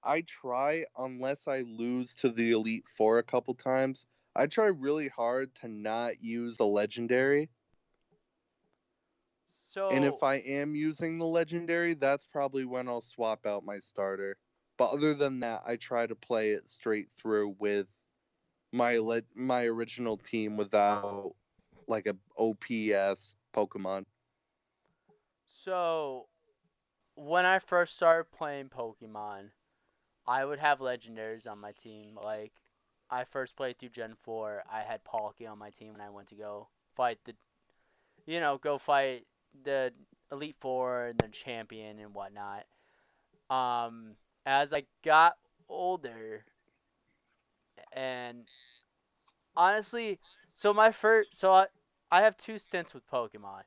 I try unless I lose to the Elite Four a couple times. I try really hard to not use the legendary. And if So I am using the legendary, that's probably when I'll swap out my starter. But other than that, I try to play it straight through with my original team without like a OPS Pokemon. so when I first started playing Pokemon, I would have legendaries on my team. Like I first played through Gen 4, I had Palkia on my team when I went to go fight the go fight the Elite Four and the champion and whatnot. Um, as I got older, and honestly, I have two stints with Pokemon.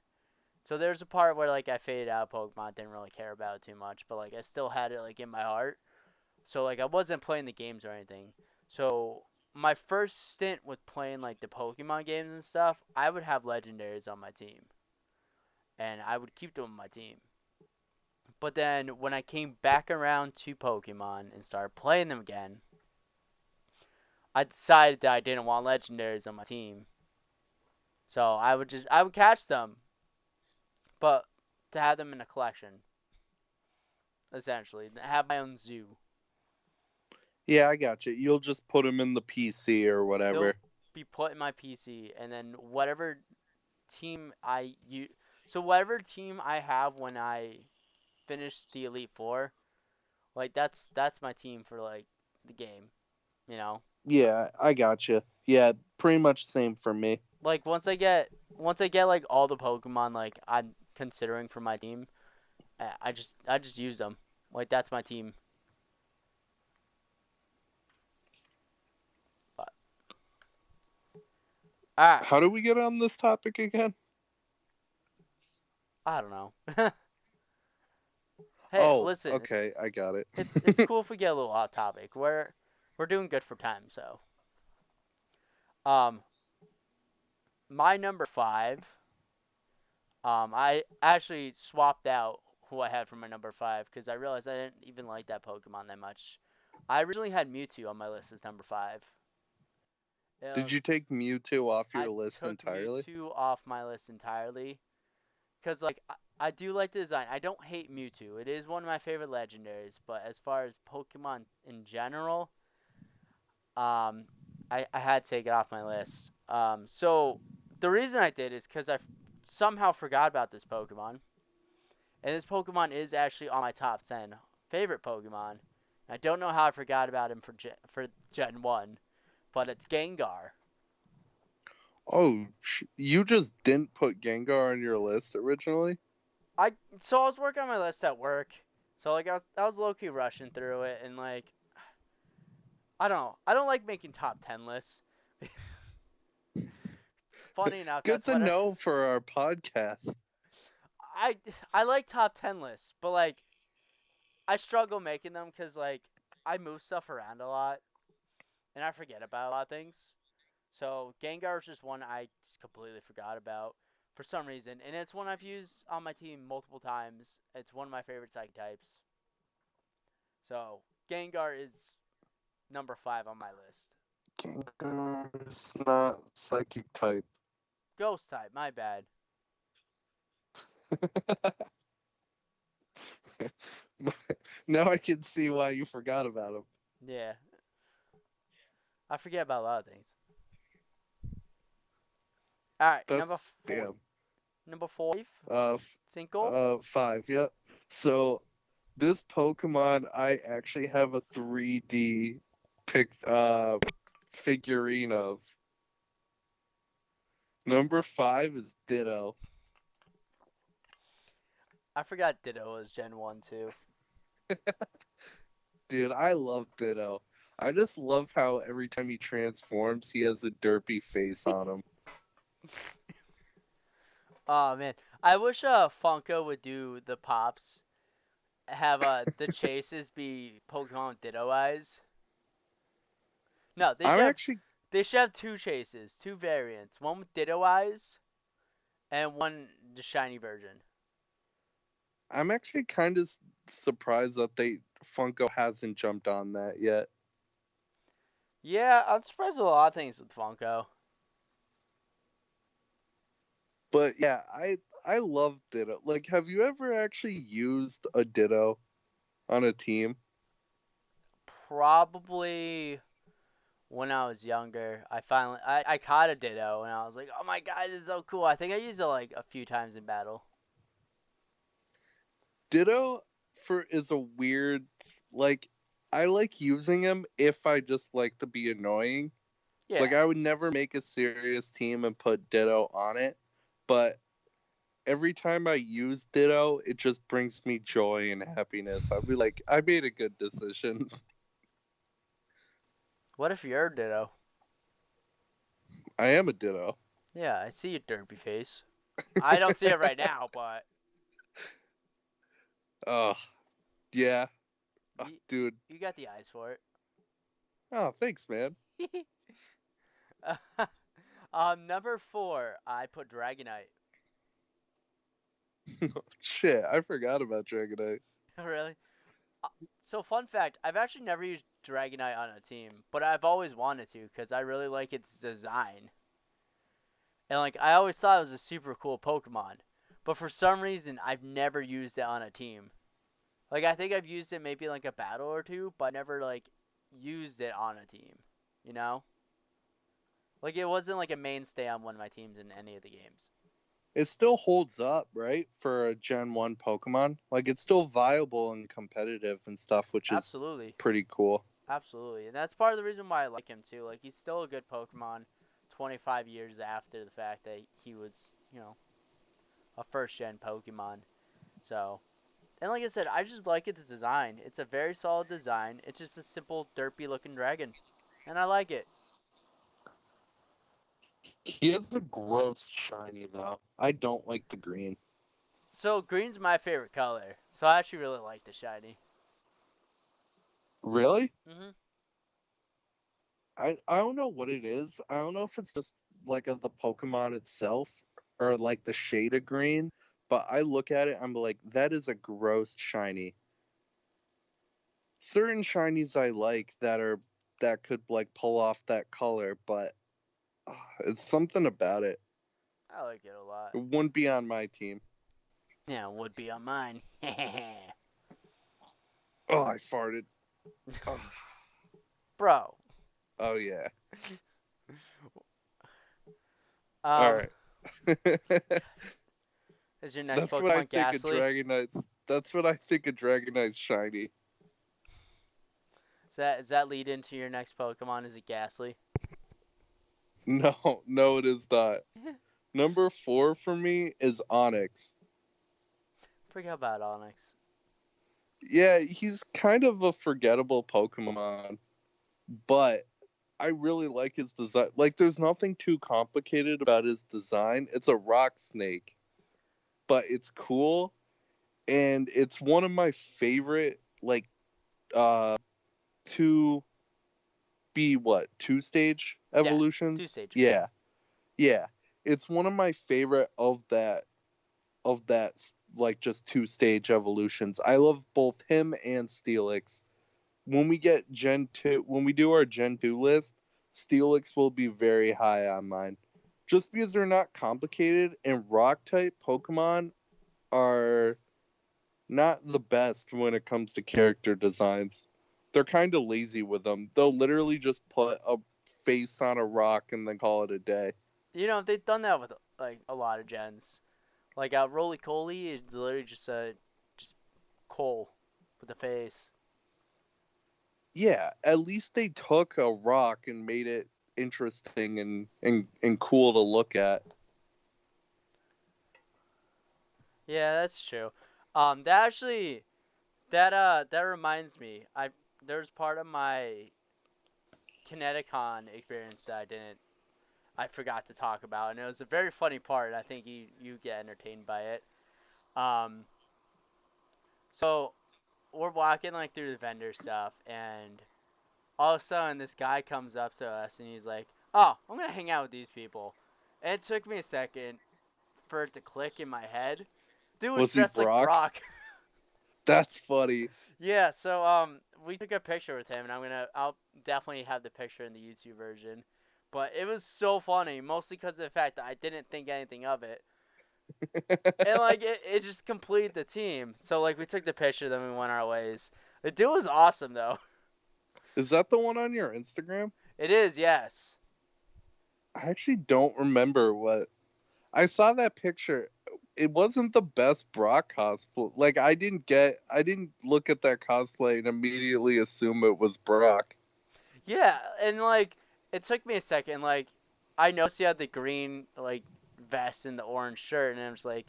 So there's a part where like I faded out of Pokemon, didn't really care about it too much, but like I still had it like in my heart. So like I wasn't playing the games or anything. So my first stint with playing like the Pokemon games and stuff, I would have legendaries on my team, and I would keep them on my team. But then when I came back around to Pokemon and started playing them again, I decided that I didn't want legendaries on my team. So I would catch them, but to have them in a collection, essentially, have my own zoo. Yeah, I got you. You'll just put them in the PC or They'll whatever. be put in my PC, and then whatever team I use. So whatever team I have when I finish the Elite Four, like that's my team for like the game. You know, Yeah, I got you. Yeah, pretty much same for me. like once I get like all the Pokemon like I'm considering for my team, I just use them. Like that's my team. But all right, How do we get on this topic again? I don't know. Hey, Oh, listen, okay, I got it. it's cool if we get a little off topic. We're doing good for time, so um my number five. I actually swapped out who I had for my number five because I realized I didn't even like that Pokemon that much. I originally had Mewtwo on my list as number five. It Did you was take Mewtwo off I your list took entirely? Mewtwo off my list entirely because like I do like the design. I don't hate Mewtwo. It is one of my favorite legendaries, but as far as Pokemon in general, um, I had to take it off my list. So the reason I did is because I somehow forgot about this Pokemon, and this Pokemon is actually on my top 10 favorite Pokemon. I don't know how I forgot about him for Gen 1, but it's Gengar. Oh, you just didn't put Gengar on your list originally? I was working on my list at work. So like I was low key rushing through it and like I don't know. I don't like making top 10 lists. Funny enough, Good that's to what know for our podcast. I I like top 10 lists, but like I struggle making them cuz like I move stuff around a lot and I forget about a lot of things. So Gengar is just one I just completely forgot about for some reason, and it's one I've used on my team multiple times. It's one of my favorite psychic types. So Gengar is number five on my list. Gengar is not psychic type. Ghost type, my bad. Now I can see why you forgot about him. Yeah, I forget about a lot of things. All right, number That's four. damn. Number five. Uh, Cinco. 5. Yep. So this Pokemon, I actually have a 3D pic figurine of. Number 5 is Ditto. I forgot Ditto was Gen 1 too. Dude, I love Ditto. I just love how every time he transforms, he has a derpy face on him. Oh man, I wish Funko would do the pops. Have the chases be Pokemon with Ditto eyes. No, I'm actually they should have two chases, two variants. One with Ditto eyes and one the shiny version. I'm actually kind of surprised that Funko hasn't jumped on that yet. Yeah, I'm surprised with a lot of things with Funko. But yeah, I love Ditto. Like, have you ever actually used a Ditto on a team? Probably when I was younger, I caught a Ditto and I was like, oh my god, this is so cool. I think I used it like a few times in battle. Ditto for is a weird like I like using him if I just like to be annoying. Like Yeah. I would never make a serious team and put Ditto on it, but every time I use Ditto, it just brings me joy and happiness. I'll be like, I made a good decision. What if you're a Ditto? I am a Ditto. Yeah, I see your derpy face. I don't see it right now, but Oh, yeah. Oh, you, dude. you got the eyes for Oh, thanks, man. it. Number 4, I put Dragonite. Shit, I forgot about Dragonite. Really? Uh, So fun fact, I've actually never used Dragonite on a team, but I've always wanted to because I really like its design. And like I always thought it was a super cool Pokemon. But for some reason I've never used it on a team. Like I think I've used it maybe like a battle or two, but I never like used it on a team. You know? Like it wasn't like a mainstay on one of my teams in any of the games. It still holds up, right? For a Gen 1 Pokemon. Like it's still viable and competitive and stuff, which is Absolutely. pretty cool. Absolutely. And that's part of the reason why I like him too. Like he's still a good Pokemon 25 years after the fact that he was, a first gen Pokemon. So, and like I said, I just like its design. It's a very solid design. It's just a simple derpy looking dragon. And I like it. He has a gross shiny though. I don't like the green. So, green's my favorite color. So, I actually really like the shiny. Really? Mhm. I don't know what it is. I don't know if it's just like of the Pokemon itself or like the shade of green, but I look at it, I'm like, that is a gross shiny. Certain shinies I like that could like pull off that color, but it's something about it. I like it a lot. It wouldn't be on my team. Yeah, it would be on mine. Oh, I farted. Oh, Bro. oh yeah. All Um, right. is your next That's what I Pokemon think of Ghastly? Dragonite's. That's what I think of Dragonite's shiny. Does that lead into your next Pokemon? Is it Ghastly? No, no, it is not. Number 4 for me is Onyx. Forget about Onyx. Yeah, he's kind of a forgettable Pokemon, but I really like his design. Like, there's nothing too complicated about his design. It's a rock snake, but it's cool, and it's one of my favorite, like, two be what, two stage Yeah, two evolutions? stage. Yeah, yeah. It's one of my favorite of that like just two stage evolutions. I love both him and Steelix. When we get Gen 2, when we do our Gen 2 list, Steelix will be very high on mine. Just because they're not complicated and rock type Pokemon are not the best when it comes to character designs. They're kind of lazy with them. They'll literally just put a face on a rock and then call it a day. They've done that with like a lot of gens. Like Roly Coly is literally just coal with a face. Yeah, at least they took a rock and made it interesting and cool to look at. Yeah, that's true. That actually that reminds me. I There's part of my Connecticon experience that I forgot to talk about, and it was a very funny part. I think you get entertained by it. Um, so we're walking like through the vendor stuff, and all of a sudden this guy comes up to us, and he's like, "Oh, I'm gonna hang out with these people." And it took me a second for it to click in my head. Dude was Was he dressed like Brock? Brock. That's funny. Yeah, so we took a picture with him, and I'll definitely have the picture in the YouTube version. But it was so funny, mostly because of the fact that I didn't think anything of it. And like it just completed the team. So like we took the picture, then we went our ways. The dude was awesome though. Is that the one on your Instagram? It is, yes. I actually don't remember what I saw that picture. It wasn't the best Brock cosplay. Like I didn't look at that cosplay and immediately assume it was Brock. Yeah, and like it took me a second. Like I noticed he had the green like vest and the orange shirt, and I was like,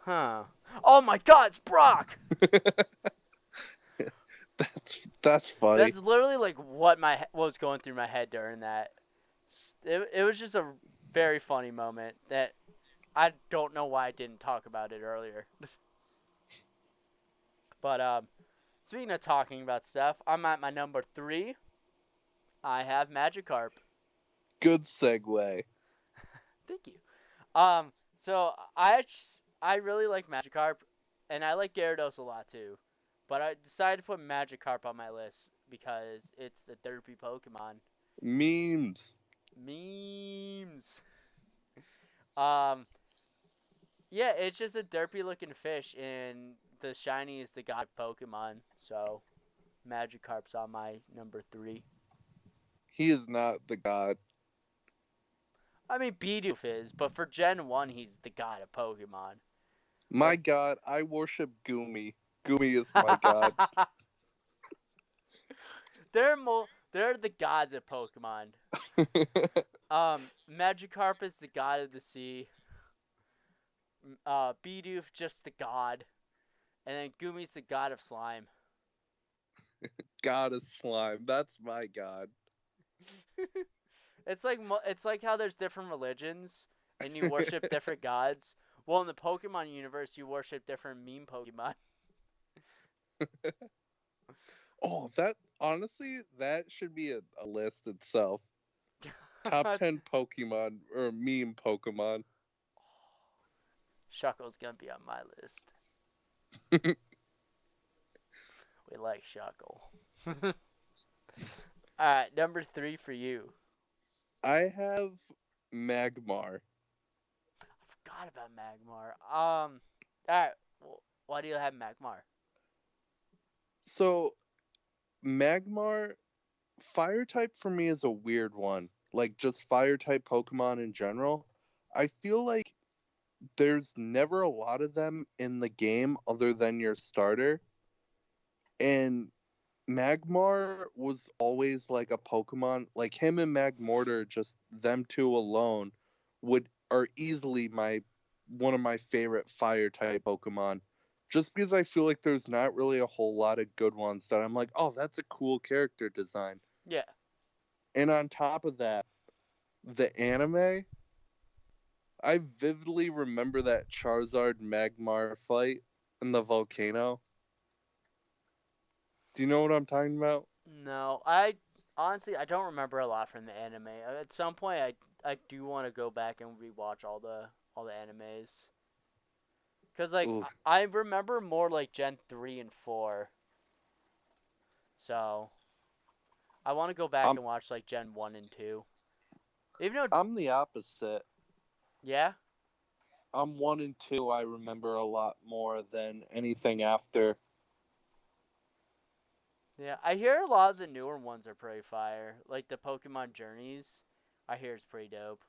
huh. Oh my God, it's Brock. That's funny. That's literally like what was going through my head during that. It was just a very funny moment that I don't know why I didn't talk about it earlier. But speaking of talking about stuff, I'm at my number 3. I have Magikarp. Good segue. Thank you. So I really like Magikarp, and I like Gyarados a lot too. But I decided to put Magikarp on my list because it's a derpy Pokemon. Memes. Memes. Um, yeah, it's just a derpy looking fish, and the shiny is the god Pokemon. So Magikarp's on my number 3. He is not the god. I mean, Bidoof is, but for Gen 1, he's the god of Pokemon. My Like, god, I worship Gumi. Gumi is my god. they're the gods of Pokemon. Magikarp is the god of the sea. Bidoof just the god, and then Gumi's the god of slime. God of slime. That's my god. It's like how there's different religions and you worship different gods. Well, in the Pokemon universe, you worship different meme Pokemon. Oh, that honestly, that should be a list itself. Top 10 Pokemon or meme Pokemon. Shuckle's gonna be on my list. We like Shuckle. Alright, number 3 for you. I have Magmar. I forgot about Magmar. Alright, why do you have Magmar? So, Magmar, fire type for me is a weird one. Like, just fire type Pokemon in general. I feel like there's never a lot of them in the game other than your starter. And Magmar was always like a Pokemon, like him and Magmortar, just them two alone are easily my one of my favorite fire type Pokemon. Just because I feel like there's not really a whole lot of good ones that I'm like, oh, that's a cool character design. Yeah. And on top of that, the anime, I vividly remember that Charizard Magmar fight in the volcano. Do you know what I'm talking about? No, I honestly I don't remember a lot from the anime. At some point, I do want to go back and rewatch all the animes. Cause like Ooh, I remember more like Gen 3 and 4. So I want to go back I'm and watch like Gen 1 and 2. Even though I'm the opposite. yeah, I'm 1 and 2. I remember a lot more than anything after. yeah, I hear a lot of the newer ones are pretty fire. Like the Pokemon Journeys, I hear it's pretty dope.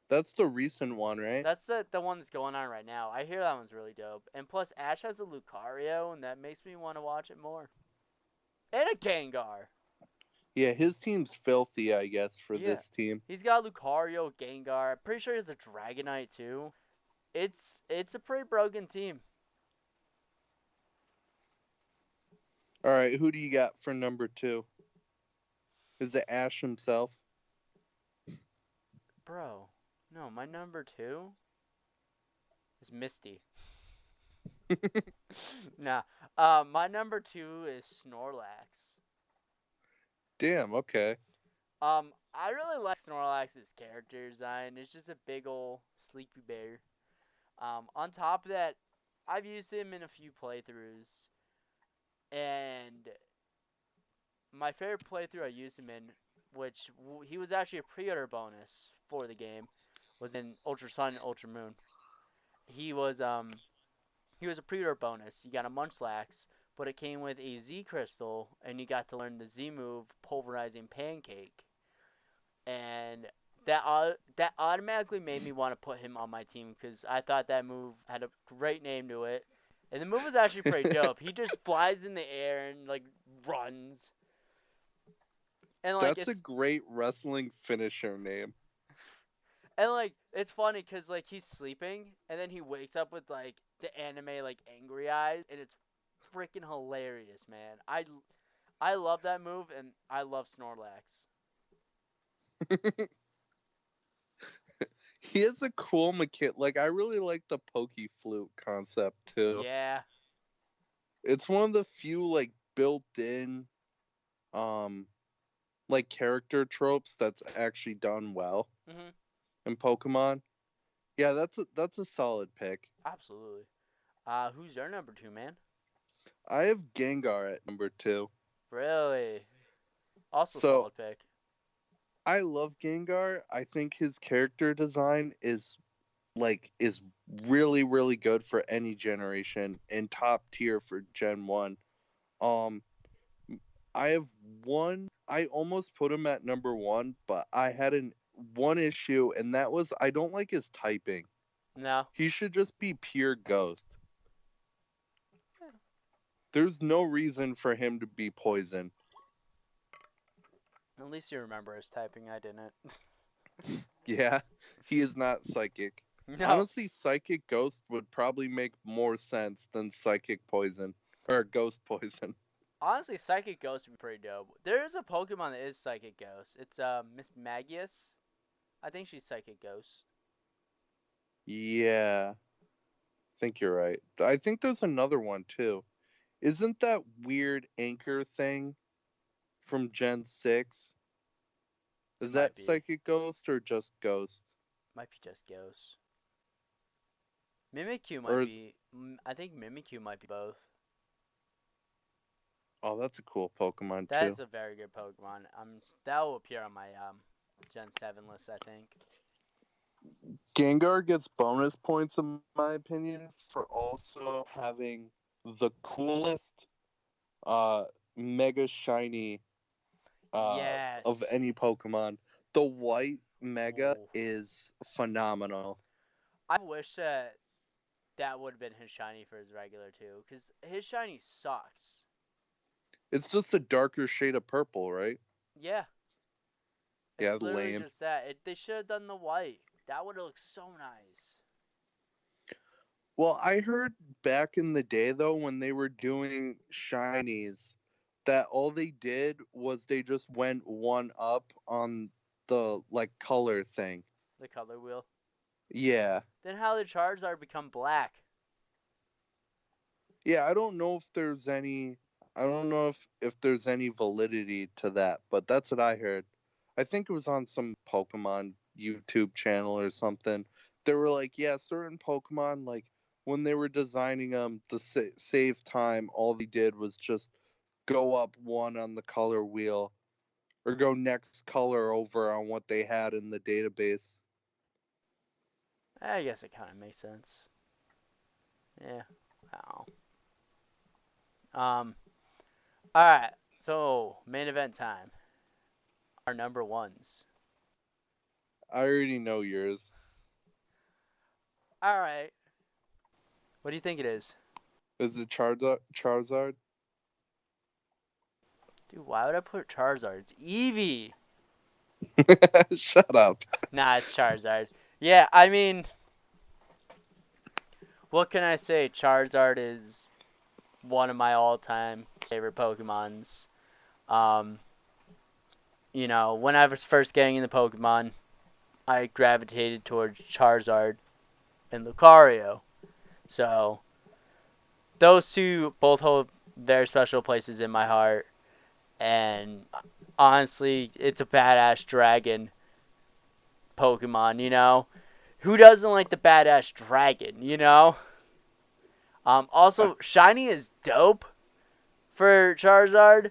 That's the recent one, right? That's the one that's going on right now. I hear that one's really dope. And plus Ash has a Lucario, and that makes me want to watch it more. And a Gengar. Yeah, his team's filthy, I guess, for Yeah. this team. He's got Lucario, Gengar. I'm pretty sure he has a Dragonite too. It's a pretty broken team. All right, who do you got for number 2? Is it Ash himself? Bro, no, my number 2 is Misty. Nah, my number 2 is Snorlax. Damn, okay. I really like Snorlax's character design. It's just a big ol' sleepy bear. On top of that, I've used him in a few playthroughs, and my favorite playthrough I used him in, which he was actually a pre-order bonus for the game, was in Ultra Sun and Ultra Moon. He was he was a pre-order bonus. You got a Munchlax, but it came with a Z crystal, and you got to learn the Z move, Pulverizing Pancake, and that automatically made me want to put him on my team because I thought that move had a great name to it, and the move was actually pretty dope. He just flies in the air and like runs, and like That's a great wrestling finisher name. it's funny because like he's sleeping and then he wakes up with like the anime like angry eyes, and it's freaking hilarious, man. I love that move, and I love Snorlax. He has a cool mechanic. Like, I really like the Pokey Flute concept too. Yeah. It's one of the few like built-in, um, like character tropes that's actually done well Mhm. in Pokemon. Yeah, that's a solid pick. Absolutely. Who's your number 2, man? I have Gengar at number 2. Really? Also So solid pick. I love Gengar. I think his character design is really really good for any generation and top tier for Gen 1. Um I have one I almost put him at number 1, but I had one issue, and that was I don't like his typing. No. He should just be pure ghost. There's no reason for him to be poison. At least you remember his typing. I didn't. Yeah, he is not psychic. No. Honestly, psychic ghost would probably make more sense than psychic poison or ghost poison. Honestly, Psychic Ghost would be pretty dope. There is a Pokemon that is Psychic Ghost. It's Miss Magius. I think she's Psychic Ghost. Yeah, I think you're right. I think there's another one too. Isn't that weird anchor thing from Gen 6? It Is might that be. psychic ghost or just ghost? Might be just Ghost. Mimikyu Or might it's be. I think Mimikyu might be both. oh, that's a cool Pokemon That too. is a very good Pokemon. That will appear on my Gen 7 list, I think. Gengar gets bonus points in my opinion for also having the coolest uh mega shiny of Yes. any Pokemon. The white mega Ooh. is phenomenal. I wish that would have been his shiny for his regular too, because his shiny sucks. It's just a darker shade of purple, right? Yeah, Yeah, it's literally lame. just that. They should have done the white. That would have looked so nice. Well, I heard back in the day though when they were doing shinies that all they did was they just went one up on the like color thing. The color wheel. Yeah. Then how did Charizard become black? Yeah, I don't know if there's any validity to that, but that's what I heard. I think it was on some Pokemon YouTube channel or something. They were like, yeah, certain Pokemon like when they were designing them to save time, all they did was just go up one on the color wheel or go next color over on what they had in the database. I guess it kind of makes sense. Yeah. Wow. Um. All right. So main event time. Our number ones. I already know yours. All right. What do you think it is? Is it Charizard? Dude, why would I put Charizard? It's Eevee. Shut up. Nah, it's Charizard. Yeah, I mean, what can I say? Charizard is one of my all-time favorite Pokemons. Um, when I was first getting into Pokemon, I gravitated towards Charizard and Lucario. So those two both hold very special places in my heart. And honestly, it's a badass dragon Pokemon. Who doesn't like the badass dragon? Uh, Also, Shiny is dope for Charizard.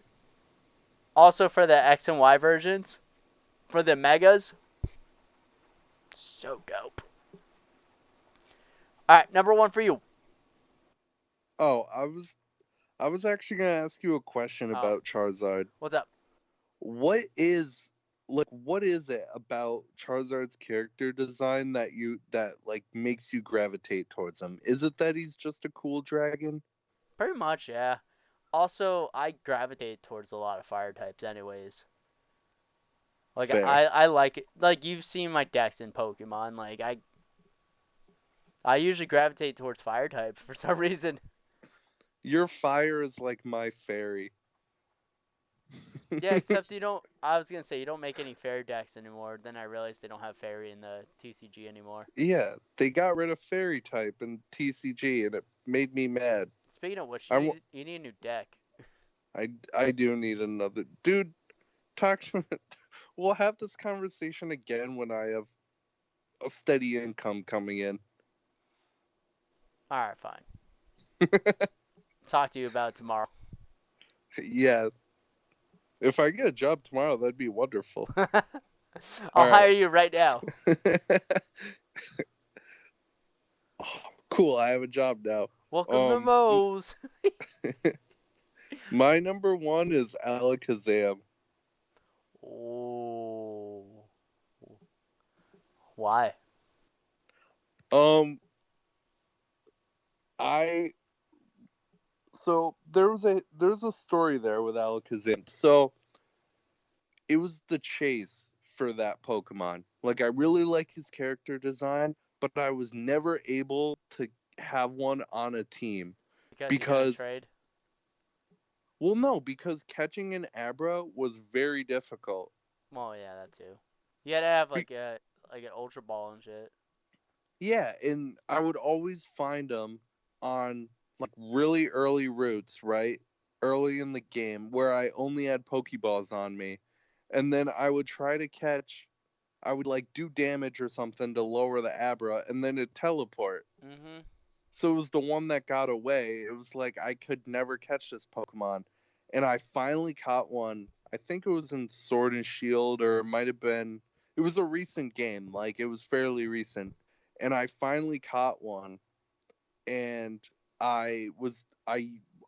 Also for the X and Y versions. For the Megas. So dope. Alright, number one for you. oh, I was actually gonna ask you a question Oh, about Charizard. what's up? What is what is it about Charizard's character design that like makes you gravitate towards him? Is it that he's just a cool dragon? Pretty much, yeah. Also, I gravitate towards a lot of fire types anyways. Like Fair. I like it. Like you've seen my decks in Pokemon. Like I usually gravitate towards fire types for some reason. Your fire is like my fairy. Yeah, except you don't. I was gonna say you don't make any fairy decks anymore. Then I realized they don't have fairy in the TCG anymore. Yeah, they got rid of fairy type in TCG and it made me mad. Speaking of which, I wa- you need a new deck. I do need another dude. Talk to me. We'll have this conversation again when I have a steady income coming in. All right, fine. Talk to you about it tomorrow. Yeah, if I get a job tomorrow, that'd be wonderful. I'll All hire right. you right now. Cool, I have a job now. Welcome to Um, Moe's. my number one is Alakazam. Oh, why? Um, I so there's a story there with Alakazam. So it was the chase for that Pokemon. Like I really like his character design, but I was never able to have one on a team Because you couldn't because trade. well no, because catching an Abra was very difficult. Well, yeah, that too. You had to have Be- like an Ultra Ball and shit. yeah, and I would always find them on like really early routes, right? Early in the game where I only had Pokeballs on me. And then I would try to catch I would like do damage or something to lower the Abra and then it'd teleport. Mhm. So it was the one that got away. It was like I could never catch this Pokemon. And I finally caught one. I think it was in Sword and Shield or it might have been it was a recent game, like it was fairly recent. And I finally caught one and I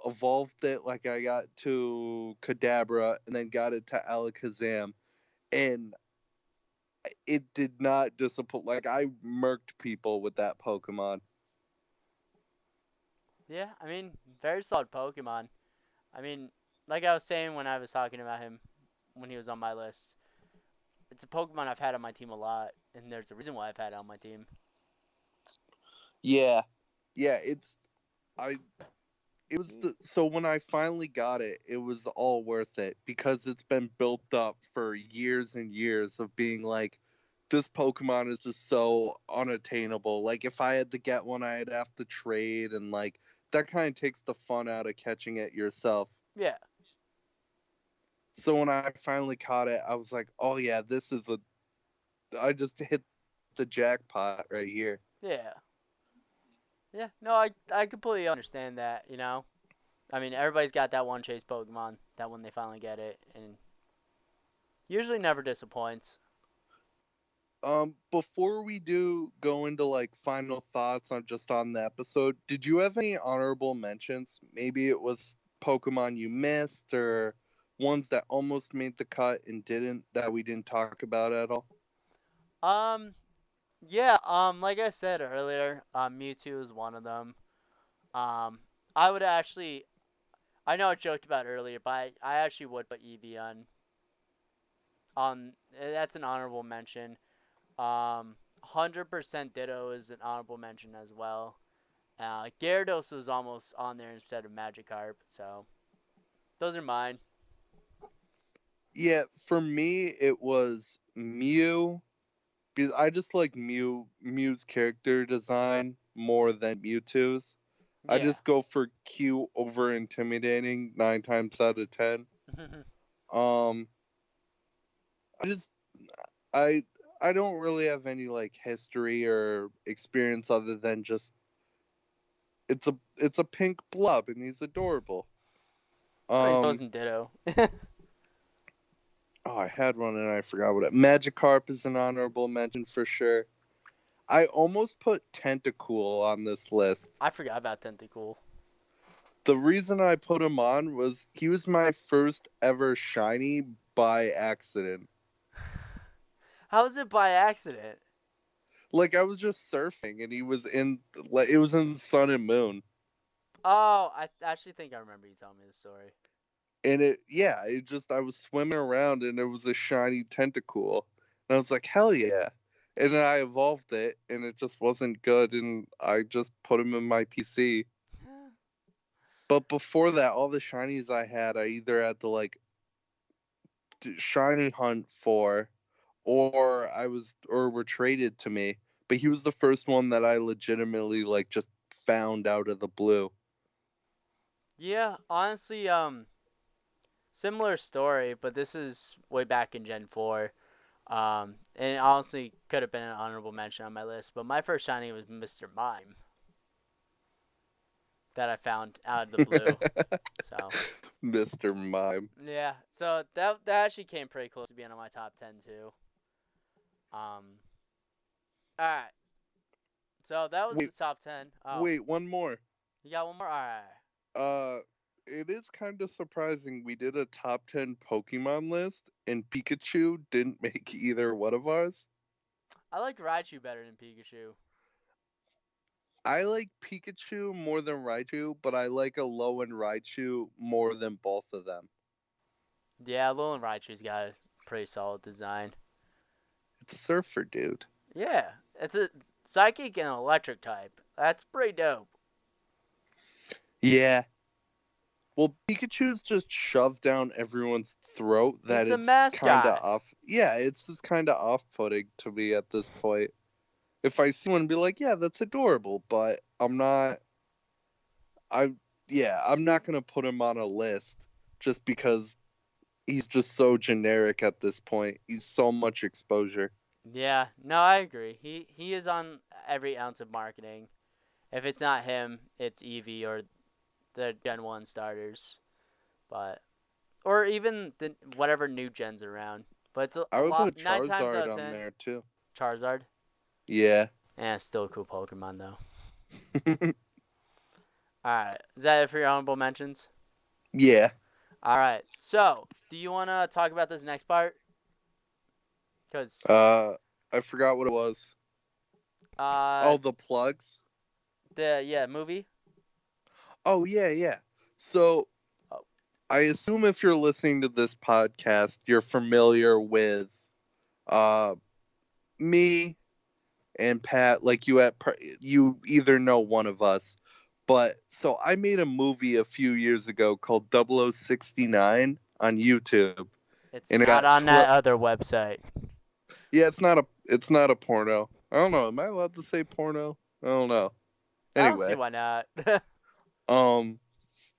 evolved it like I got to Kadabra and then got it to Alakazam and it did not disappoint. Like I murked people with that Pokemon. Yeah, I mean, very solid Pokemon. I mean, like I was saying when I was talking about him when he was on my list, it's a Pokemon I've had on my team a lot, and there's a reason why I've had it on my team. Yeah, yeah. I it was the so when I finally got it, it was all worth it because it's been built up for years and years of being like this Pokemon is just so unattainable. Like if I had to get one, I'd have to trade and like that kind of takes the fun out of catching it yourself. Yeah, So when I finally caught it, I was like, "Oh yeah, this is a I just hit the jackpot right here." yeah, yeah. No, I completely understand that. I mean, everybody's got that one chase Pokemon that when they finally get it, and usually never disappoints. Before we do go into like final thoughts on just on the episode, did you have any honorable mentions? Maybe it was Pokemon you missed or ones that almost made the cut and didn't that we didn't talk about at all. Um, yeah. Like I said earlier, Mewtwo is one of them. Um, I would actually. I know I joked about it earlier, but I actually would put Eevee on. That's an honorable mention. 100% Ditto is an honorable mention as well. Gyarados was almost on there instead of Magikarp, so those are mine. Yeah, for me it was Mew because I just like Mew's character design more than Mewtwo's. I Yeah. just go for cute over intimidating 9 times out of 10. Um I just I I don't really have any like history or experience other than just it's a pink blob and he's adorable. Always Um wasn't Ditto. oh, I had one and I forgot what it. Magikarp is an honorable mention for sure. I almost put Tentacool on this list. I forgot about Tentacool. The reason I put him on was he was my first ever shiny by accident. How was it by accident? Like I was just surfing and he was in like it was in Sun and Moon. Oh, I actually think I remember you telling me the story. And it just I was swimming around and it was a shiny Tentacool. And I was like, hell yeah. And then I evolved it and it just wasn't good and I just put him in my PC. But before that, all the shinies I had, I either had to like shiny hunt for or were traded to me. But he was the first one that I legitimately like just found out of the blue. Yeah, honestly, similar story, but this is way back in Gen 4. And it honestly could have been an honorable mention on my list, but my first shiny was Mr. Mime that I found out of the blue. So Mr. Mime. yeah, so that actually came pretty close to being on my top 10 too. Um, all right, so that was Wait, the top 10. Oh, wait, one more. you got one more? All right. Uh it is kind of surprising we did a top 10 Pokemon list and Pikachu didn't make either one of ours. I like Raichu better than Pikachu. I like Pikachu more than Raichu, but I like Alolan Raichu more than both of them. Yeah, Alolan Raichu's got a pretty solid design. It's a surfer, dude. Yeah, it's a psychic and electric type. That's pretty dope. Yeah. Well, Pikachu's just shoved down everyone's throat He's that the it's kind of mascot. off. Yeah, it's just kind of off-putting to me at this point. If I see one, be like, yeah, that's adorable, but I'm not. I yeah, I'm not gonna put him on a list just because he's just so generic at this point. He's so much exposure. Yeah, no, I agree. He is on every ounce of marketing. If it's not him, it's Eevee or the Gen 1 starters. But or even the whatever new gens around. But it's I a would lot put 9 times out Charizard of on 10 there too. Charizard. Yeah. Still a cool Pokemon though. Alright, is that it for your honorable mentions? Yeah. Alright, so do you want to talk about this next part? Because, I forgot what it was. uh, Oh, the plugs. yeah, movie? Oh yeah, yeah. So Oh, I assume if you're listening to this podcast, you're familiar with uh me and Pat. Like you either know one of us. But so I made a movie a few years ago called 0069 on YouTube, it's and it not got on 12. that other website. Yeah, it's not a porno. I don't know. Am I allowed to say porno? I don't know. I don't see Anyway, why not. um,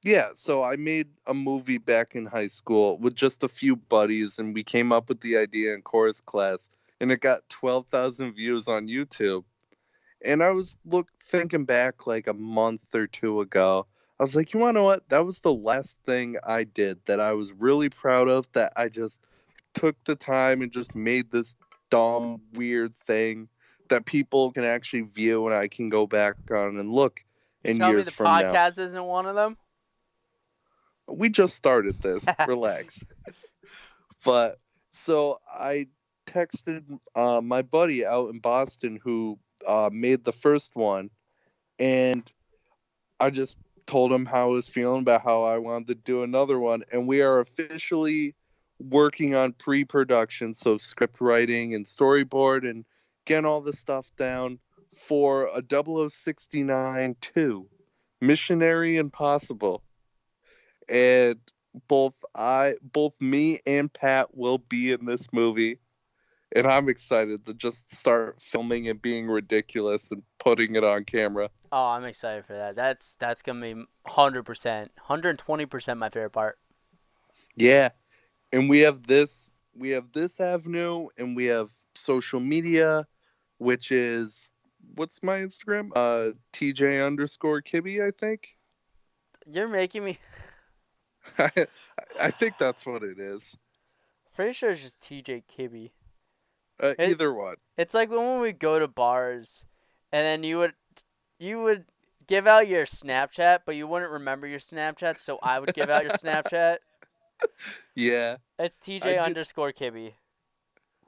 yeah. So I made a movie back in high school with just a few buddies, and we came up with the idea in chorus class, and it got 12,000 views on YouTube. And I was thinking back like a month or two ago. I was like, you want to know what? That was the last thing I did that I was really proud of. That I just took the time and just made this dumb, weird thing that people can actually view and I can go back on and look You in tell me years the from now. podcast isn't one of them? We just started this. Relax. But so I texted my buddy out in Boston who made the first one, and I just told him how I was feeling about how I wanted to do another one, and we are officially working on pre-production, so script writing and storyboard and getting all the stuff down for a 0069 2, Missionary Impossible. And both me and Pat will be in this movie, and I'm excited to just start filming and being ridiculous and putting it on camera. Oh, I'm excited for that. That's gonna be 100%, 120% my favorite part. Yeah, and we have this avenue, and we have social media, which is what's my Instagram? TJ underscore Kibby, I think. You're making me I, I think that's what it is. pretty sure it's just TJ Kibby. It Either one. it's like when we go to bars, and then you would give out your Snapchat, but you wouldn't remember your Snapchat, so I would give out your Snapchat. Yeah, It's I TJ do. underscore Kibby.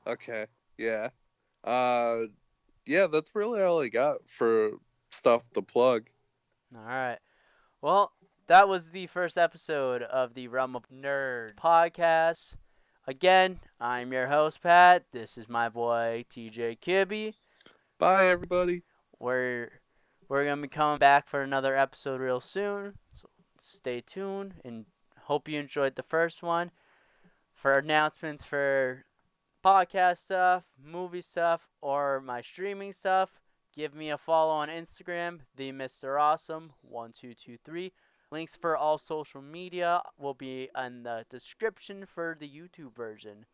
Okay, yeah. Uh, yeah, that's really all I got for stuff to plug. All right. Well, that was the first episode of the Realm of Nerd podcast. Again, I'm your host, Pat. This is my boy, TJ Kibby. Bye, everybody. We're we're gonna be coming back for another episode real soon. So stay tuned and hope you enjoyed the first one. For announcements for podcast stuff, movie stuff, or my streaming stuff, give me a follow on Instagram, the Mr. Awesome 1223. Links for all social media will be in the description for the YouTube version.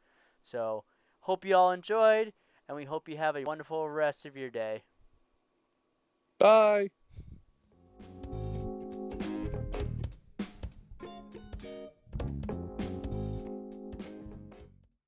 So, hope you all enjoyed, and we hope you have a wonderful rest of your day. Bye.